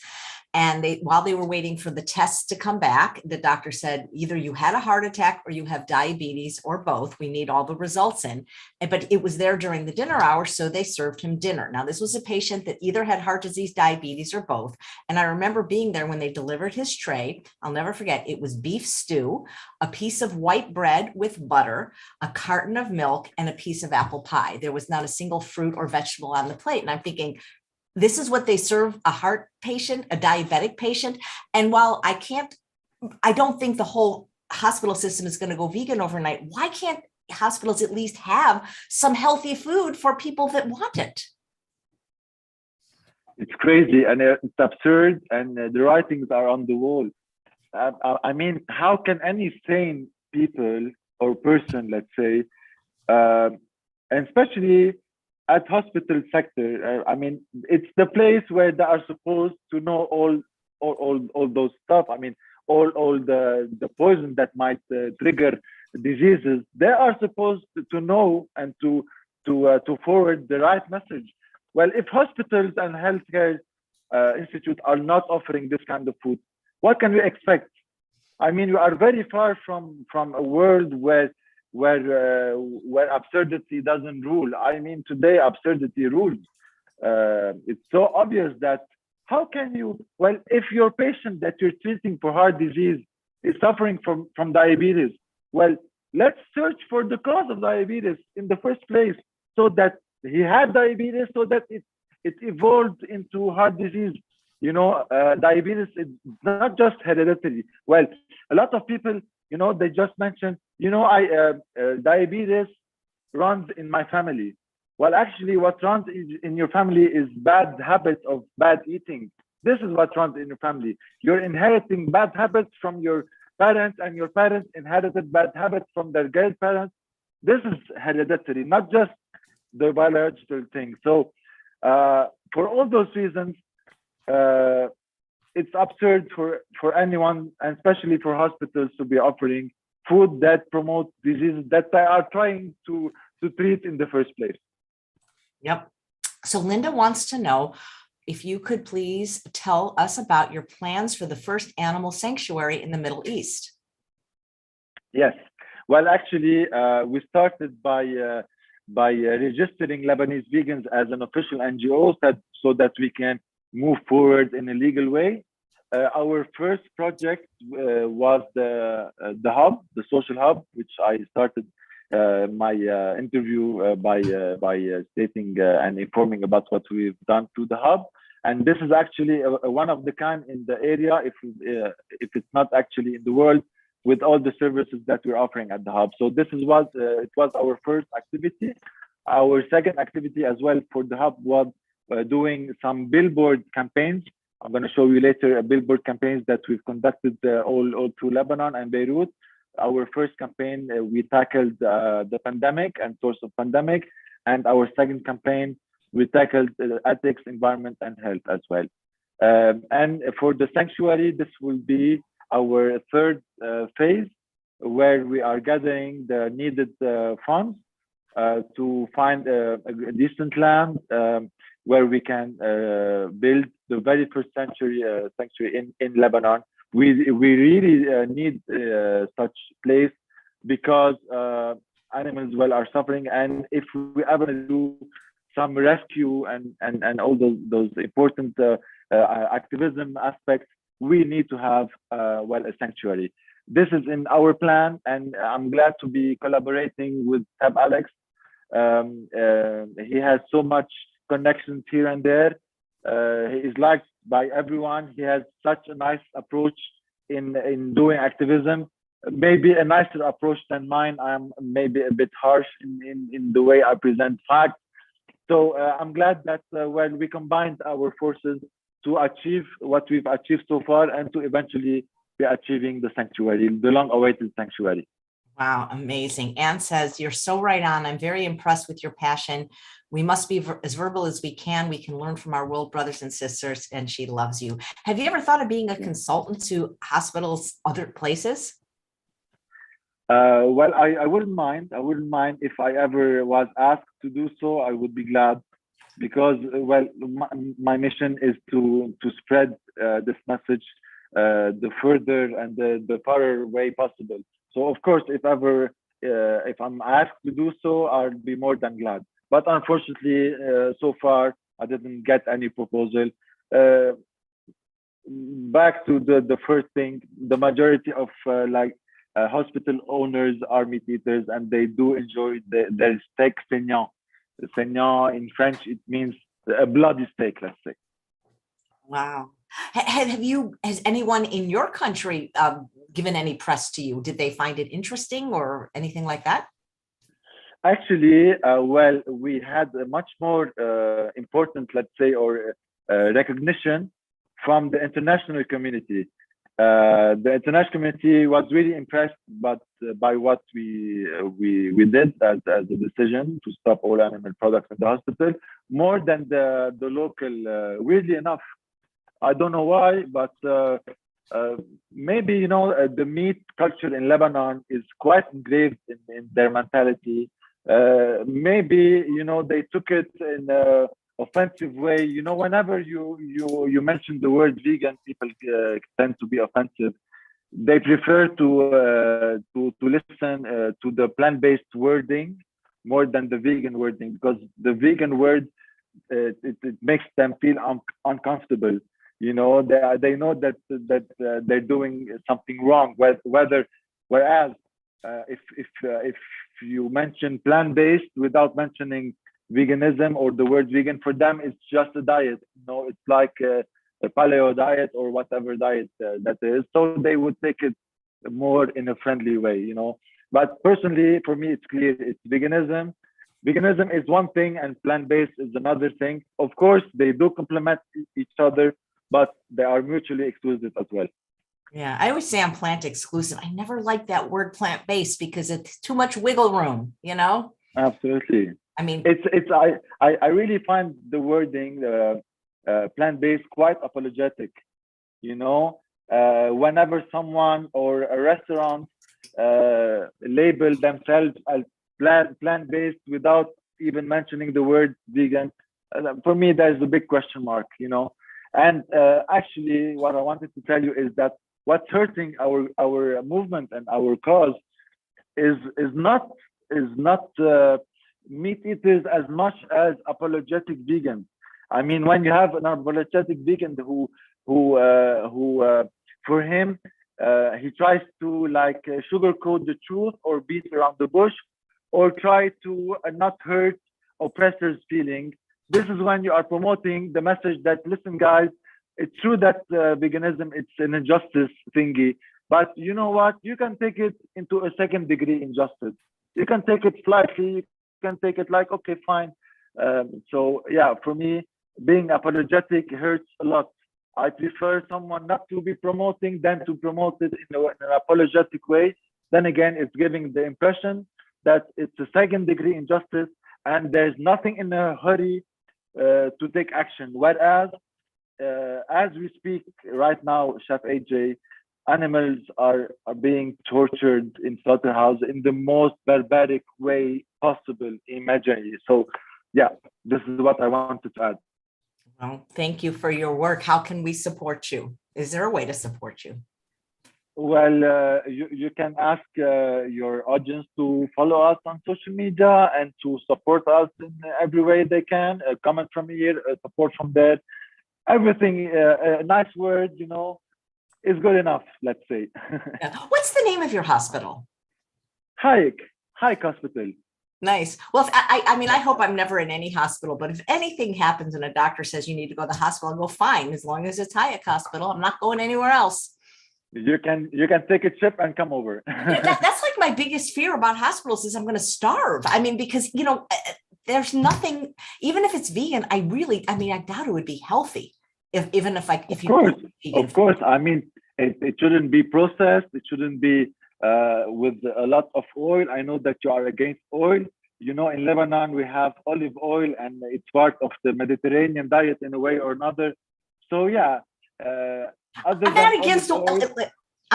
And while they were waiting for the tests to come back, the doctor said, either you had a heart attack or you have diabetes or both. We need all the results in. But it was there during the dinner hour, so they served him dinner. Now, this was a patient that either had heart disease, diabetes, or both. And I remember being there when they delivered his tray. I'll never forget. It was beef stew, a piece of white bread with butter, a carton of milk, and a piece of apple pie. There was not a single fruit or vegetable on the plate. And I'm thinking, this is what they serve a heart patient, a diabetic patient. And while I don't think the whole hospital system is going to go vegan overnight, why can't hospitals at least have some healthy food for people that want it? It's crazy and it's absurd, and the writings are on the wall. I mean, how can any sane people or person, let's say, and especially at hospital sector, I mean, it's the place where they are supposed to know all those stuff. I mean, all the poison that might trigger diseases. They are supposed to know and to forward the right message. Well, if hospitals and healthcare institutes are not offering this kind of food, what can we expect? I mean, we are very far from a world where absurdity doesn't rule. I mean, today absurdity rules. It's so obvious that how can you, well, if your patient that you're treating for heart disease is suffering from diabetes, well, let's search for the cause of diabetes in the first place, so that he had diabetes, so that it evolved into heart disease. You know, diabetes is not just hereditary. Well, a lot of people, you know, they just mentioned, you know, diabetes runs in my family. Well, actually, what runs in your family is bad habits of bad eating. This is what runs in your family. You're inheriting bad habits from your parents, and your parents inherited bad habits from their grandparents. This is hereditary, not just the biological thing. So for all those reasons, it's absurd for anyone, and especially for hospitals, to be offering food that promotes diseases that they are trying to treat in the first place. Yep. So Linda wants to know if you could please tell us about your plans for the first animal sanctuary in the Middle East. Yes. Well, actually, we started by registering Lebanese vegans as an official NGO, so that we can move forward in a legal way. Our first project was the hub, the social hub, which I started my interview by stating and informing about what we've done through the hub. And this is actually a one of the kind in the area, if it's not actually in the world, with all the services that we're offering at the hub. So this is what it was our first activity. Our second activity as well for the hub was doing some billboard campaigns. I'm going to show you later a billboard campaigns that we've conducted all through Lebanon and Beirut. Our first campaign, we tackled the pandemic and source of pandemic. And our second campaign, we tackled ethics, environment, and health as well. And for the sanctuary, this will be our third phase, where we are gathering the needed funds to find a decent land where we can build the very first sanctuary in Lebanon. We really need such place because animals are suffering, and if we ever do some rescue and all those important activism aspects, we need to have a sanctuary. This is in our plan, and I'm glad to be collaborating with Tab Alex. He has so much connections here and there. He is liked by everyone. He has such a nice approach in doing activism, maybe a nicer approach than mine. I'm maybe a bit harsh in the way I present facts. So I'm glad that we combined our forces to achieve what we've achieved so far, and to eventually be achieving the sanctuary, the long-awaited sanctuary. Wow, amazing. Anne says, you're so right on. I'm very impressed with your passion. We must be as verbal as we can. We can learn from our world brothers and sisters, and she loves you. Have you ever thought of being a consultant to hospitals, other places? Well, I wouldn't mind. I wouldn't mind if I ever was asked to do so. I would be glad, because my mission is to spread this message the further and the farther way possible. So of course, if I'm asked to do so, I'll be more than glad. But unfortunately, so far I didn't get any proposal. Back to the first thing, the majority of hospital owners are meat eaters, and they do enjoy their steak saignant. Saignant in French, it means a bloody steak, let's say. Wow. Has anyone in your country given any press to you? Did they find it interesting or anything like that? Actually, we had a much more important, let's say, or recognition from the international community. The international community was really impressed by what we did as a decision to stop all animal products in the hospital, more than the local. Weirdly enough, I don't know why, but maybe the meat culture in Lebanon is quite engraved in their mentality. Maybe they took it in a offensive way. Whenever you mention the word vegan, people tend to be offensive. They prefer to listen to the plant-based wording more than the vegan wording, because the vegan word it makes them feel uncomfortable. They know that they're doing something wrong. Whereas if you mention plant-based without mentioning veganism or the word vegan, for them it's just a diet. It's like a paleo diet or whatever diet that is. So they would take it more in a friendly way. But personally, for me, it's clear it's veganism. Veganism is one thing, and plant-based is another thing. Of course, they do complement each other, but they are mutually exclusive as well. Yeah, I always say I'm plant exclusive. I never like that word plant-based because it's too much wiggle room, Absolutely. I mean, I really find the wording plant-based quite apologetic. Whenever someone or a restaurant label themselves as plant-based without even mentioning the word vegan, for me, there's a big question mark. And actually, what I wanted to tell you is that what's hurting our movement and our cause is not meat eaters as much as apologetic vegans. I mean, when you have an apologetic vegan who for him he tries to sugarcoat the truth or beat around the bush, or try to not hurt oppressors' feelings, this is when you are promoting the message that, listen, guys, it's true that veganism, it's an injustice thingy, but you know what? You can take it into a second degree injustice. You can take it slightly, you can take it like, okay, fine. So yeah, for me, being apologetic hurts a lot. I prefer someone not to be promoting than to promote it in an apologetic way. Then again, it's giving the impression that it's a second degree injustice and there's nothing in a hurry to take action. Whereas, as we speak right now, Chef AJ, animals are being tortured in slaughterhouses in the most barbaric way possible, imaginary. So, yeah, this is what I wanted to add. Well, thank you for your work. How can we support you? Is there a way to support you? Well, you can ask your audience to follow us on social media and to support us in every way they can. Comment from here, support from there. Everything, nice words, is good enough, let's say. What's the name of your hospital? Hayek Hospital. Nice. Well, I mean, I hope I'm never in any hospital, but if anything happens and a doctor says you need to go to the hospital, I'll go, fine, as long as it's Hayek Hospital. I'm not going anywhere else. You can take a trip and come over. That's like my biggest fear about hospitals is I'm going to starve. I mean, because, there's nothing, even if it's vegan, I doubt it would be healthy. Of course. I mean, it shouldn't be processed. It shouldn't be with a lot of oil. I know that you are against oil. In Lebanon, we have olive oil and it's part of the Mediterranean diet in a way or another. So yeah. I'm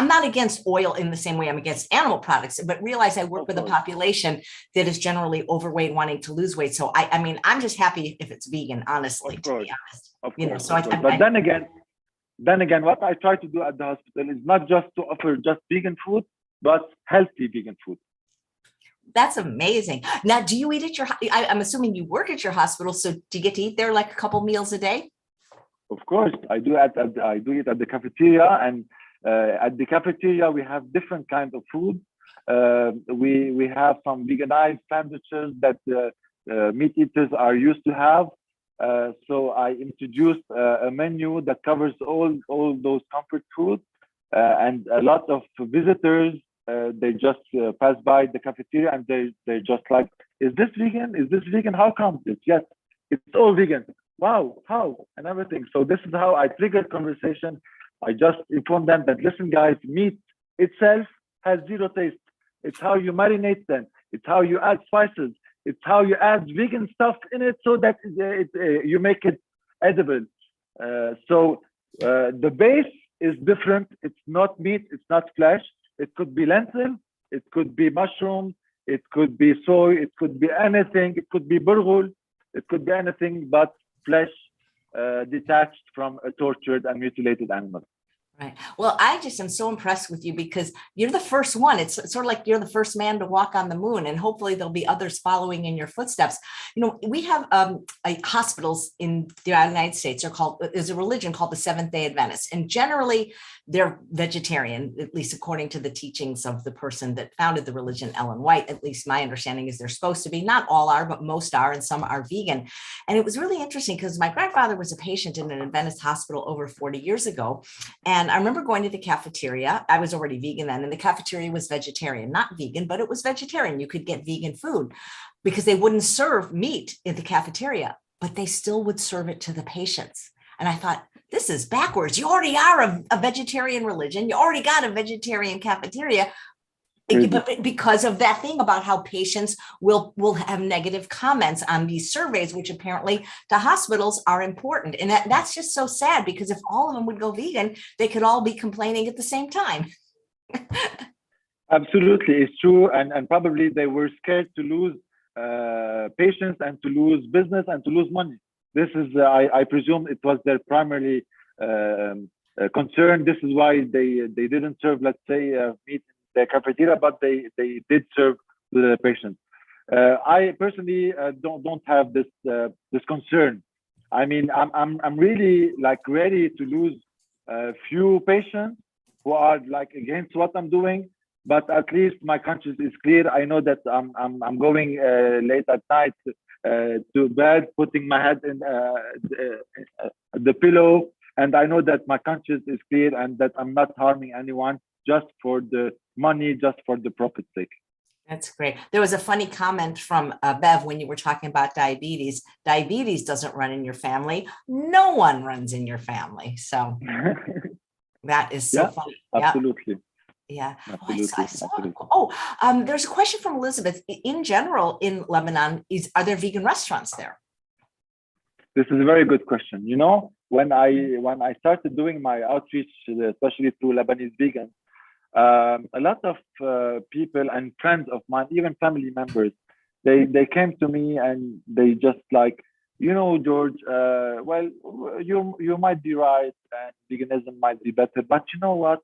not against oil in the same way I'm against animal products, but realize I work with a population that is generally overweight, wanting to lose weight. So I'm just happy if it's vegan, honestly, to be honest. But then again, what I try to do at the hospital is not just to offer just vegan food, but healthy vegan food. That's amazing. Now, do you eat at I'm assuming you work at your hospital, so do you get to eat there like a couple meals a day? Of course, I do it at the cafeteria, and at the cafeteria we have different kinds of food. We have some veganized sandwiches that meat eaters are used to have. So I introduced a menu that covers all those comfort foods, and a lot of visitors they just pass by the cafeteria and they're just like, "Is this vegan? Is this vegan? How come?" Yes, it's all vegan. Wow, how? And everything. So this is how I triggered conversation. I just informed them that, listen, guys, meat itself has zero taste. It's how you marinate them. It's how you add spices. It's how you add vegan stuff in it so that you make it edible. So the base is different. It's not meat. It's not flesh. It could be lentil. It could be mushroom. It could be soy. It could be anything. It could be burghul. It could be anything but flesh detached from a tortured and mutilated animal. Right. Well, I just am so impressed with you because you're the first one. It's sort of like you're the first man to walk on the moon, and hopefully there'll be others following in your footsteps. We have hospitals in the United States there's a religion called the Seventh-day Adventists, and generally they're vegetarian, at least according to the teachings of the person that founded the religion, Ellen White. At least my understanding is they're supposed to be. Not all are, but most are, and some are vegan. And it was really interesting because my grandfather was a patient in an Adventist hospital over 40 years ago, and I remember going to the cafeteria. I was already vegan then, and the cafeteria was vegetarian, not vegan, but it was vegetarian. You could get vegan food because they wouldn't serve meat in the cafeteria, but they still would serve it to the patients. And I thought, this is backwards. You already are a vegetarian religion. You already got a vegetarian cafeteria. But because of that thing about how patients will have negative comments on these surveys, which apparently to hospitals are important. And that's just so sad, because if all of them would go vegan, they could all be complaining at the same time. Absolutely, it's true. And probably they were scared to lose patients and to lose business and to lose money. This is, I presume it was their primary concern. This is why they didn't serve, let's say, meat the cafeteria, but they did serve the patients. I personally don't have this concern. I mean, I'm really ready to lose a few patients who are against what I'm doing, but at least my conscience is clear. I know that I'm going late at night to bed, putting my head in the pillow, and I know that my conscience is clear and that I'm not harming anyone just for the money, just for the profit's sake. That's great. There was a funny comment from Bev when you were talking about diabetes. Diabetes doesn't run in your family. No one runs in your family. So that is so funny. Absolutely. Yeah. Absolutely. There's a question from Elizabeth. In general, in Lebanon, are there vegan restaurants there? This is a very good question. You know, when I started doing my outreach, especially to Lebanese vegans, a lot of people and friends of mine, even family members, they came to me and they just like, you know, George, well, you might be right and veganism might be better, but you know what?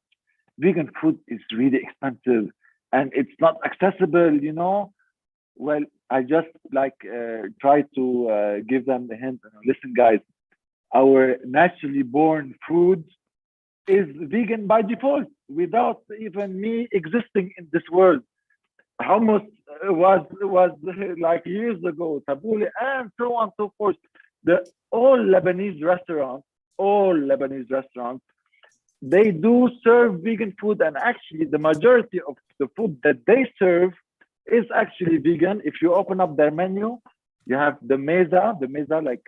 Vegan food is really expensive and it's not accessible, you know. Well, I just like try to give them the hint. Listen, guys, our naturally born food is vegan by default, without even me existing in this world. Hummus was like years ago, tabbouleh, and so on and so forth. All Lebanese restaurants, they do serve vegan food, and actually the majority of the food that they serve is actually vegan. If you open up their menu, you have the meza like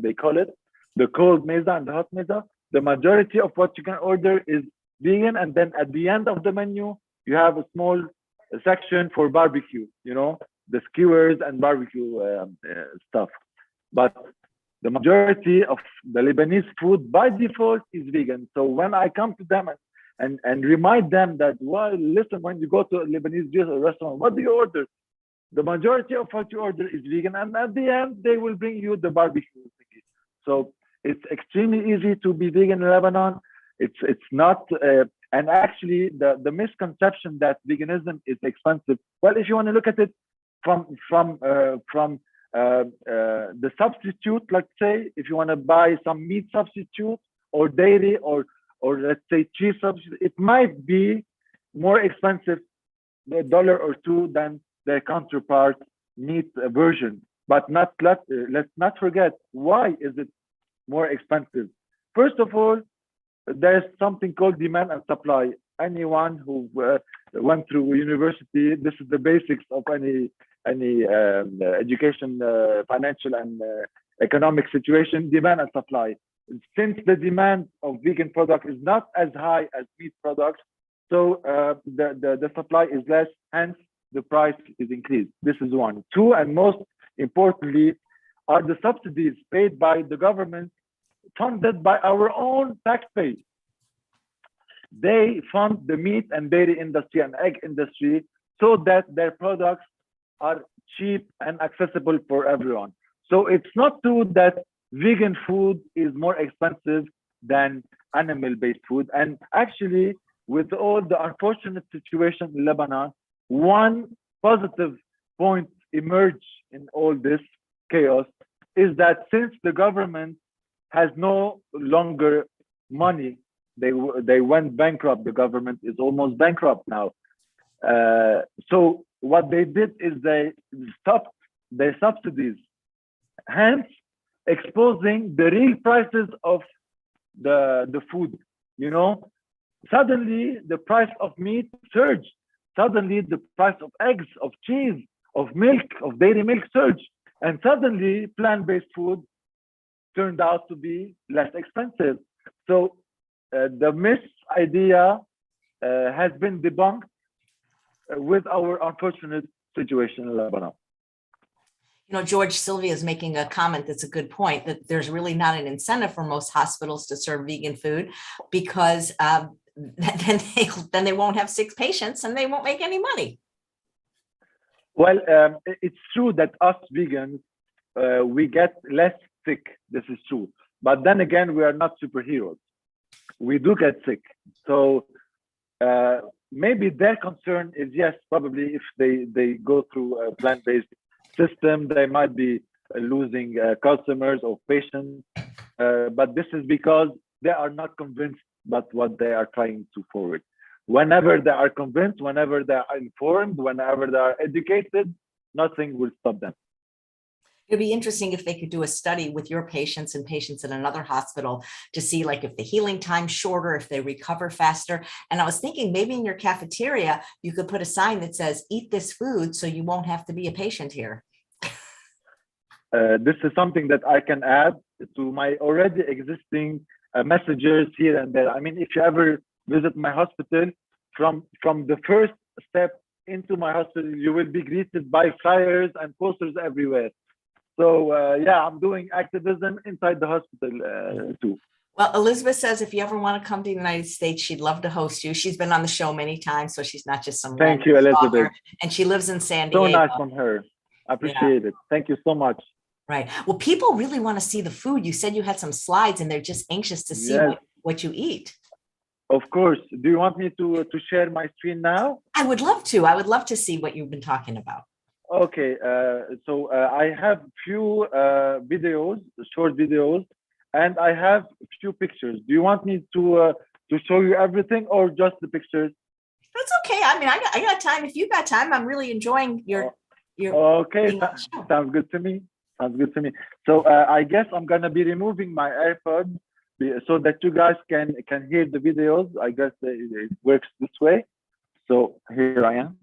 they call it, the cold meza and the hot meza. The majority of what you can order is vegan, and then at the end of the menu, you have a small section for barbecue, you know, the skewers and barbecue stuff. But the majority of the Lebanese food by default is vegan. So when I come to them and remind them that, well, listen, when you go to a Lebanese restaurant, what do you order? The majority of what you order is vegan, and at the end, they will bring you the barbecue. So it's extremely easy to be vegan in Lebanon. It's not, and actually the misconception that veganism is expensive. Well, if you want to look at it from the substitute, let's say, if you want to buy some meat substitute or dairy or let's say cheese substitute, it might be more expensive, $1 or $2 than their counterpart meat version. But let's not forget, why is it more expensive? First of all, there's something called demand and supply. Anyone who went through university, this is the basics of any education, financial and economic situation, demand and supply. Since the demand of vegan products is not as high as meat products, so the supply is less, hence the price is increased. This is one. Two, and most importantly, are the subsidies paid by the government, funded by our own taxpayers. They fund the meat and dairy industry and egg industry so that their products are cheap and accessible for everyone. So it's not true that vegan food is more expensive than animal-based food. And actually, with all the unfortunate situation in Lebanon, one positive point emerged in all this chaos is that since the government has no longer money, they went bankrupt. The government is almost bankrupt now. So what they did is they stopped their subsidies, hence exposing the real prices of the food. You know, suddenly the price of meat surged. Suddenly the price of eggs, of cheese, of milk, of dairy milk surged. And suddenly plant-based food turned out to be less expensive. So the idea has been debunked with our unfortunate situation in Lebanon. You know, George, Sylvia is making a comment that's a good point, that there's really not an incentive for most hospitals to serve vegan food because then they won't have sick patients and they won't make any money. Well, it's true that us vegans, we get less sick. This is true. But then again, we are not superheroes. We do get sick. So maybe their concern is, yes, probably if they go through a plant-based system, they might be losing customers or patients. But this is because they are not convinced about what they are trying to forward. whenever they are convinced, whenever they are informed, whenever they are educated, nothing will stop them. It'd be interesting if they could do a study with your patients and patients in another hospital to see like if the healing time's shorter, if they recover faster. And I was thinking maybe in your cafeteria, you could put a sign that says, eat this food so you won't have to be a patient here. This is something that I can add to my already existing messages here and there. I mean, if you ever visit my hospital, from the first step into my hospital, you will be greeted by flyers and posters everywhere. So yeah, I'm doing activism inside the hospital too. Well, Elizabeth says if you ever want to come to the United States, she'd love to host you. She's been on the show many times, so she's not just some Thank you, random Elizabeth. stalker. And she lives in San So Diego. nice from her. I appreciate it. Thank you so much. Right. Well, people really want to see the food. You said you had some slides and they're just anxious to see what you eat. Of course. Do you want me to share my screen now? I would love to. I would love to see what you've been talking about. Okay. So I have few videos, short videos, and I have few pictures. Do you want me to show you everything or just the pictures? That's okay. I mean, I got time. If you got time, I'm really enjoying your. Okay. Sounds good to me. Sounds good to me. So I guess I'm gonna be removing my AirPods so that you guys can hear the videos. I guess it works this way. So here I am.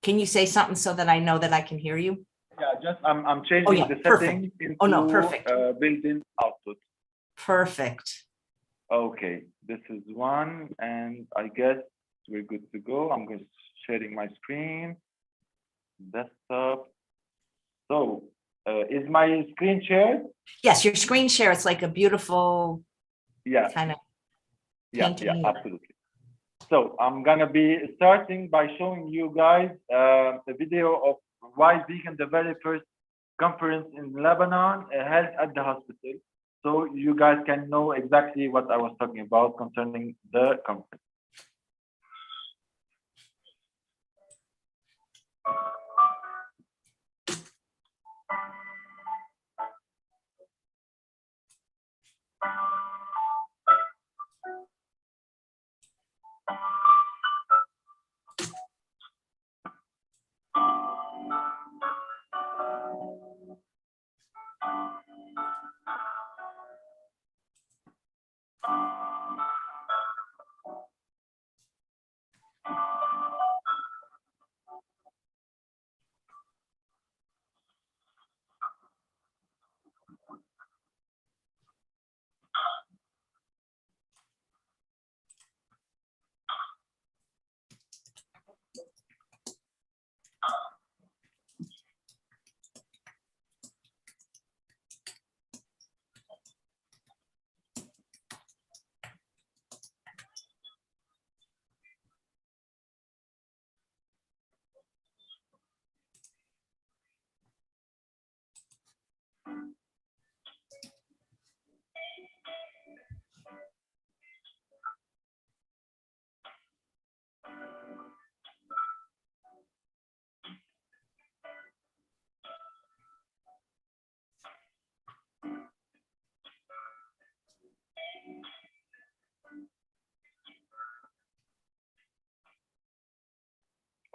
Can you say something so that I know that I can hear you? Yeah, just I'm changing the setting into perfect. Built-in output. Perfect. Okay, this is one, and I guess we're good to go. I'm just sharing my screen, desktop. So, is my screen shared? Yes, your screen share. It's like a beautiful, kind of. Yeah, absolutely. So I'm gonna be starting by showing you guys a video of why vegan, the very first conference in Lebanon, held at the hospital. So you guys can know exactly what I was talking about concerning the conference.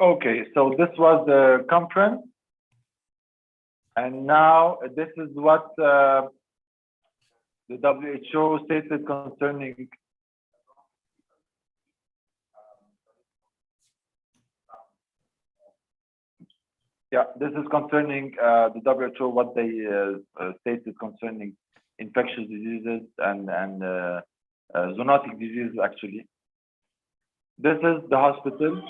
Okay, so this was the conference, and now this is what the WHO stated concerning. Yeah, this is concerning the WHO, what they stated concerning infectious diseases and zoonotic diseases, actually. This is the hospital.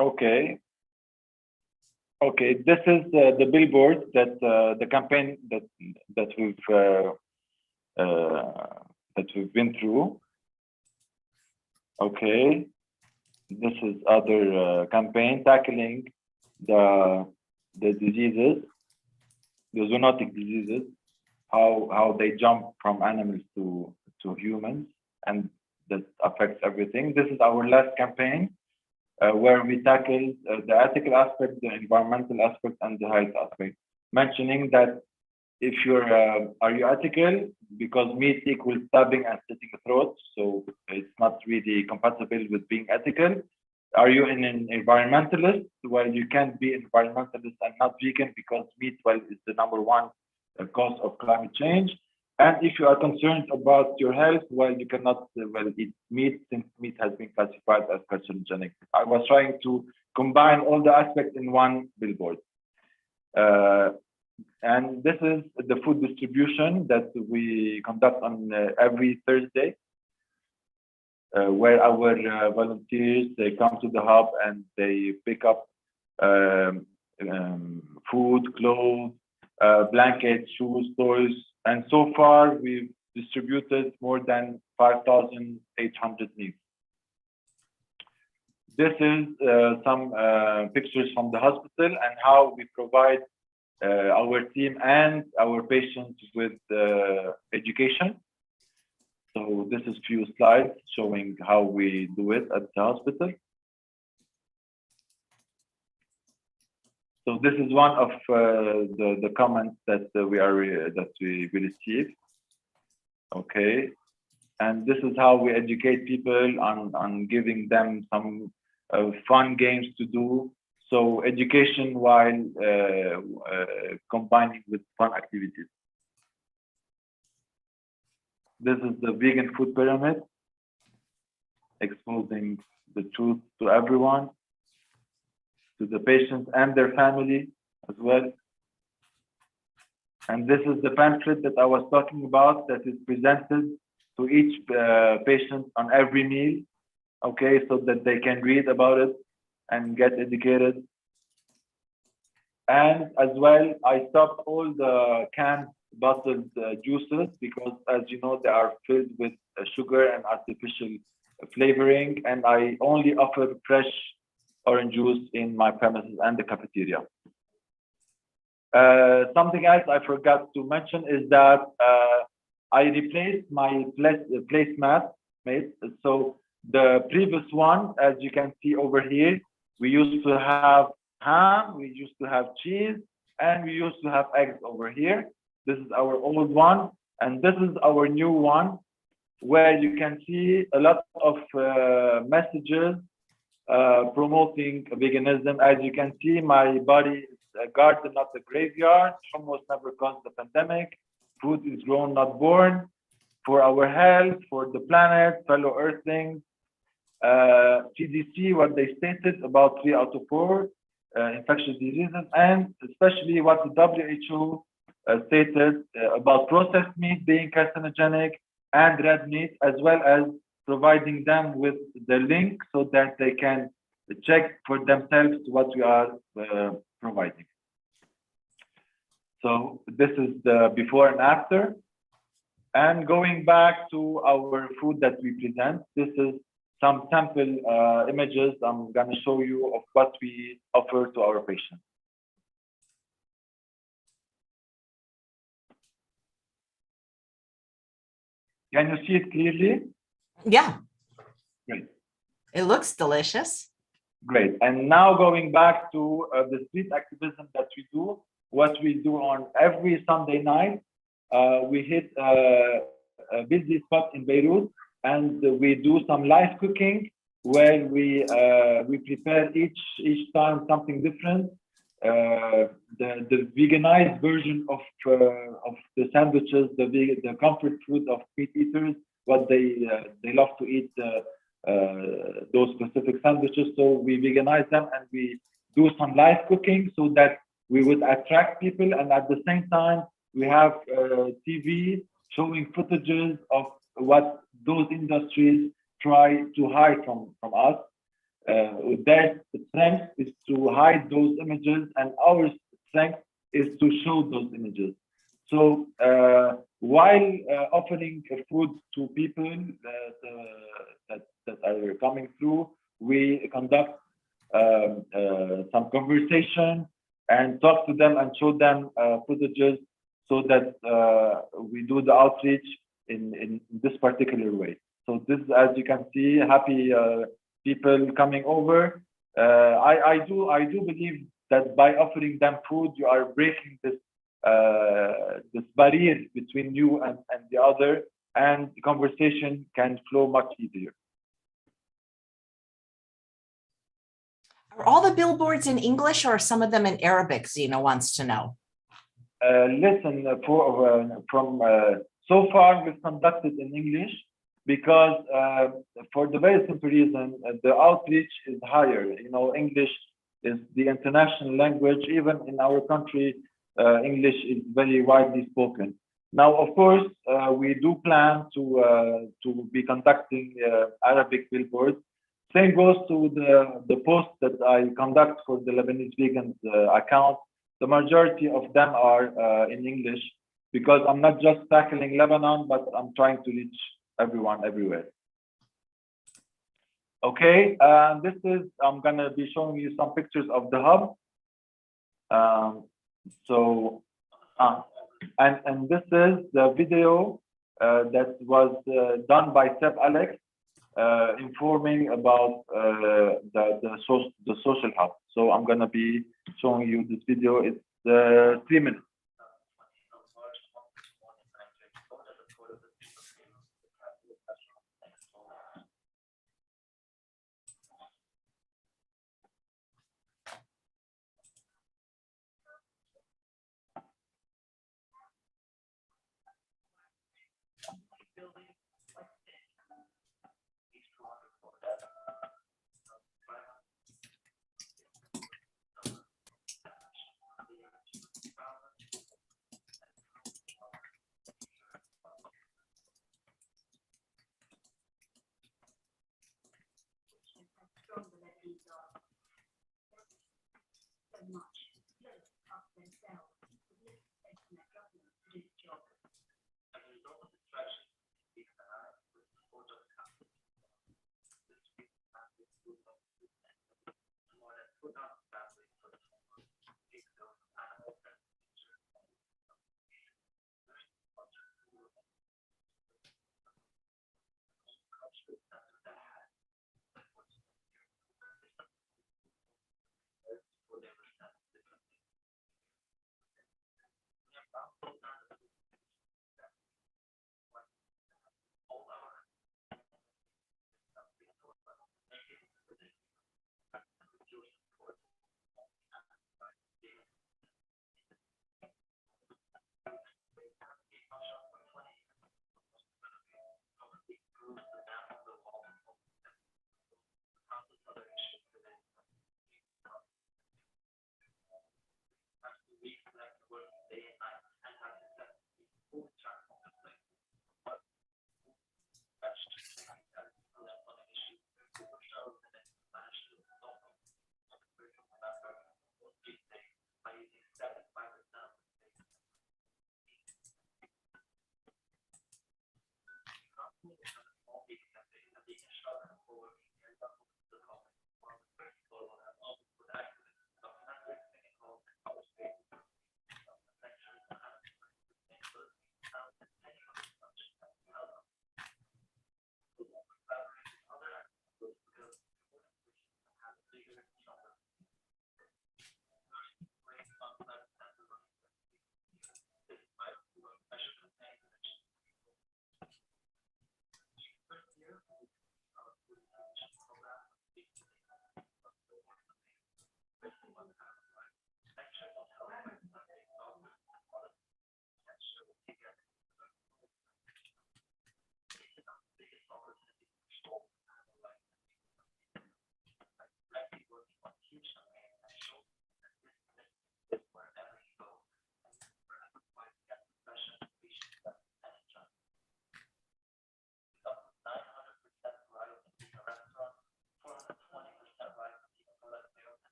Okay. Okay. This is the billboard that the campaign that we've been through. Okay. This is other campaign tackling the diseases, the zoonotic diseases, how they jump from animals to humans, and that affects everything. This is our last campaign where we tackled the ethical aspect, the environmental aspect, and the health aspect, mentioning that if are you ethical, because meat equals stabbing and slitting throats, so it's not really compatible with being ethical. Are you an environmentalist? Well, you can't be environmentalist and not vegan, because meat, well, is the number one cause of climate change. And if you are concerned about your health, well, you cannot eat meat, since meat has been classified as carcinogenic. I was trying to combine all the aspects in one billboard. And this is the food distribution that we conduct on every Thursday, where our volunteers, they come to the hub and they pick up food, clothes, blankets, shoes, toys. And so far, we've distributed more than 5,800 meals. This is some pictures from the hospital and how we provide our team and our patients with education. So this is few slides showing how we do it at the hospital. So this is one of the comments that we receive. Okay, and this is how we educate people on giving them some fun games to do. So education while combining with fun activities. This is the vegan food pyramid, exposing the truth to everyone, to the patients and their family as well. And this is the pamphlet that I was talking about that is presented to each patient on every meal, okay, so that they can read about it and get educated. And as well, I stopped all the canned bottled juices, because as you know, they are filled with sugar and artificial flavoring, and I only offer fresh orange juice in my premises and the cafeteria. Something else I forgot to mention is that I replaced my placemat. So the previous one, as you can see over here, we used to have ham, we used to have cheese, and we used to have eggs over here. This is our old one, and this is our new one, where you can see a lot of messages promoting veganism. As you can see, my body is a garden, not a graveyard. Almost never caused the pandemic. Food is grown, not born. For our health, for the planet, fellow Earthlings. CDC, what they stated about 3 out of 4 infectious diseases, and especially what the WHO stated about processed meat being carcinogenic and red meat, as well as providing them with the link so that they can check for themselves what we are providing. So this is the before and after. And going back to our food that we present, this is some sample images I'm going to show you of what we offer to our patients. Can you see it clearly? Yeah. Great. It looks delicious. Great. And now going back to the street activism that we do, what we do on every Sunday night, we hit a busy spot in Beirut, and we do some live cooking where we prepare each time something different. The veganized version of the sandwiches, the comfort food of meat eaters, what they love to eat those specific sandwiches. So we veganize them and we do some live cooking so that we would attract people, and at the same time we have TV showing footages of what those industries try to hide from us. Their strength is to hide those images, and our strength is to show those images. So while offering food to people that are coming through, we conduct some conversation and talk to them and show them footages so that we do the outreach in this particular way. So this, as you can see, happy people coming over. I do believe that by offering them food, you are breaking this barrier between you and the other, and the conversation can flow much easier. Are all the billboards in English or are some of them in Arabic? Zena wants to know. Listen, so far we've conducted in English because for the very simple reason, the outreach is higher. You know, English is the international language. Even in our country, English is very widely spoken. Now, of course, we do plan to be conducting Arabic billboards. Same goes to the posts that I conduct for the Lebanese Vegans account. The majority of them are in English because I'm not just tackling Lebanon, but I'm trying to reach everyone everywhere. Okay, I'm gonna be showing you some pictures of the hub. And this is the video that was done by Seb Alex, informing about the social hub. So I'm gonna be showing you this video. It's 3 minutes.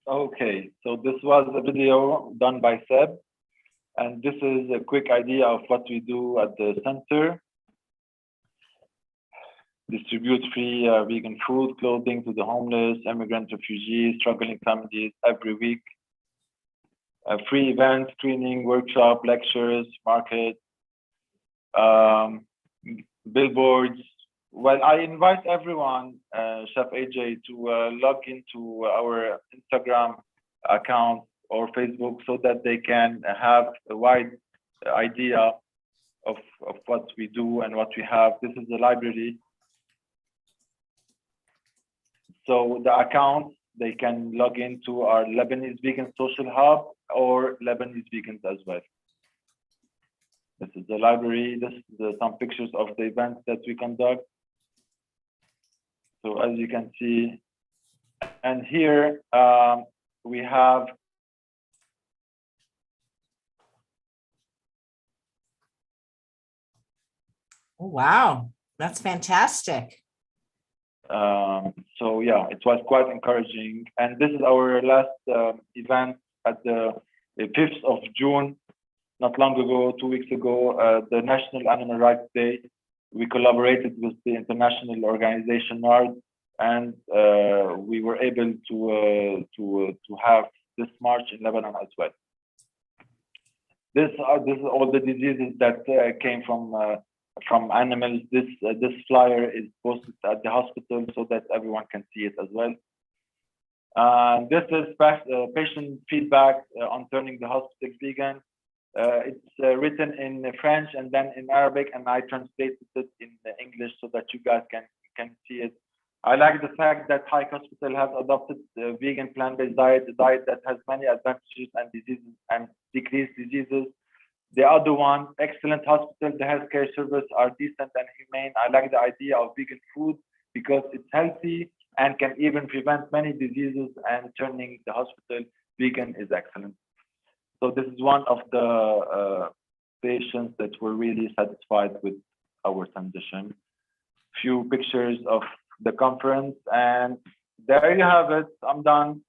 Okay, so this was a video done by Seb, and this is a quick idea of what we do at the center. Distribute free vegan food, clothing to the homeless, immigrant, refugees, struggling families every week. Free events, screening, workshop, lectures, market, billboards. Well, I invite everyone, Chef AJ, to log into our Instagram account or Facebook so that they can have a wide idea of what we do and what we have. This is the library. So the account, they can log into our Lebanese Vegan Social Hub or Lebanese Vegans as well. This is the library. This is some pictures of the events that we conduct. So as you can see, and here we have Oh, wow, that's fantastic. So yeah, it was quite encouraging. And this is our last event at the 5th of June, not long ago, 2 weeks ago, the National Animal Rights Day. We collaborated with the international organization NARD, and we were able to have this march in Lebanon as well. This is all the diseases that came from animals. This flyer is posted at the hospital so that everyone can see it as well. This is patient feedback on turning the hospital vegan. It's written in French and then in Arabic, and I translated it in English so that you guys can see it. I like the fact that Hayek Hospital has adopted a vegan plant-based diet, a diet that has many advantages and diseases and decreased diseases. The other one, excellent hospital, the healthcare service are decent and humane. I like the idea of vegan food because it's healthy and can even prevent many diseases, and turning the hospital vegan is excellent. So this is one of the patients that were really satisfied with our transition. Few pictures of the conference, and there you have it. I'm done.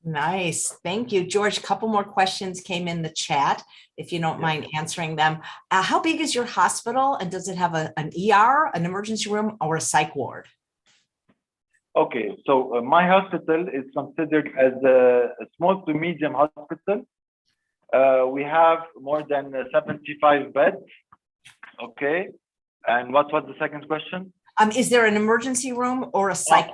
Nice. Thank you, George. A couple more questions came in the chat, if you don't mind answering them. How big is your hospital, and does it have an ER, an emergency room, or a psych ward? Okay, so my hospital is considered as a small to medium hospital. We have more than 75 beds. Okay, and what was the second question? Is there an emergency room or a psych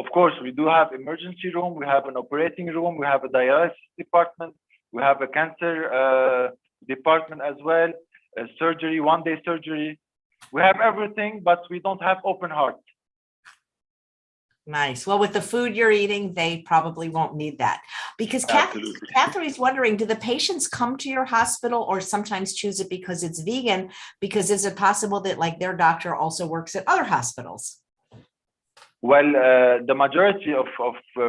Of course, we do have emergency room. We have an operating room. We have a dialysis department. We have a cancer department as well. Surgery, one-day surgery. We have everything, but we don't have open heart. Nice. Well, with the food you're eating, they probably won't need that. Because Catherine's wondering, do the patients come to your hospital or sometimes choose it because it's vegan? Because is it possible that like their doctor also works at other hospitals? Well, the majority of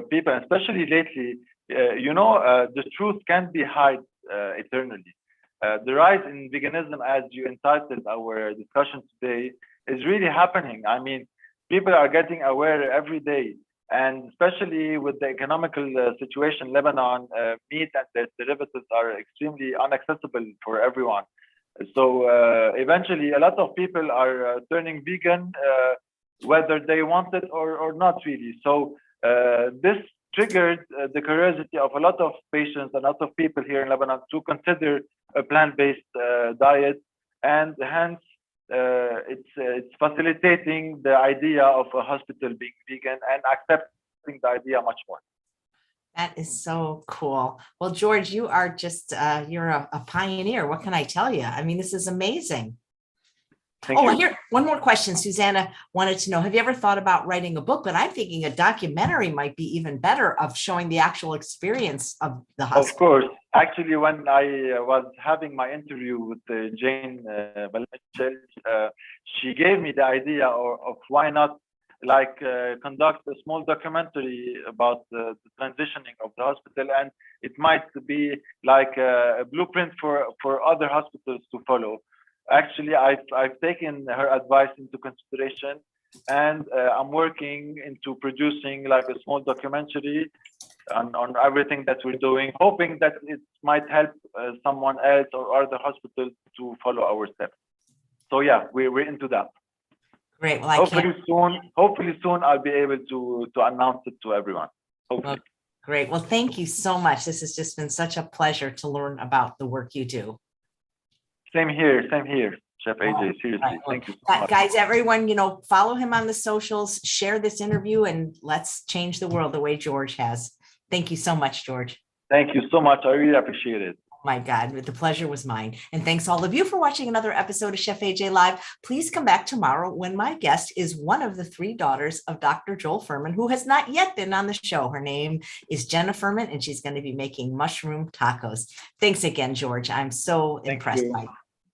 people, especially lately, the truth can't be hid eternally. The rise in veganism, as you entitled our discussion today, is really happening. I mean, people are getting aware every day, and especially with the economical situation in Lebanon, meat and their derivatives are extremely inaccessible for everyone. So eventually, a lot of people are turning vegan, whether they want it or not really. So this triggered the curiosity of a lot of patients, a lot of people here in Lebanon to consider a plant-based diet, and hence it's facilitating the idea of a hospital being vegan and accepting the idea much more. That is so cool. Well, George, you are just, you're a pioneer. What can I tell you? I mean, this is amazing. Thank you. Here, one more question. Susanna wanted to know, have you ever thought about writing a book? But I'm thinking a documentary might be even better, of showing the actual experience of the hospital. Of course. Actually, when I was having my interview with Jane she gave me the idea of why not conduct a small documentary about the transitioning of the hospital, and it might be like a blueprint for other hospitals to follow. Actually, I've taken her advice into consideration, and I'm working into producing like a small documentary on everything that we're doing, hoping that it might help someone else or other hospitals to follow our steps. So yeah, we're into that. Great. Well, Hopefully soon I'll be able to announce it to everyone. Hopefully. Well, great. Well, thank you so much. This has just been such a pleasure to learn about the work you do. Same here, Chef AJ. Seriously, right. Well, thank you so much. Guys, everyone, follow him on the socials, share this interview, and let's change the world the way George has. Thank you so much, George. Thank you so much. I really appreciate it. My God, the pleasure was mine. And thanks all of you for watching another episode of Chef AJ Live. Please come back tomorrow when my guest is one of the 3 daughters of Dr. Joel Furman, who has not yet been on the show. Her name is Jenna Furman, and she's going to be making mushroom tacos. Thanks again, George. I'm so impressed by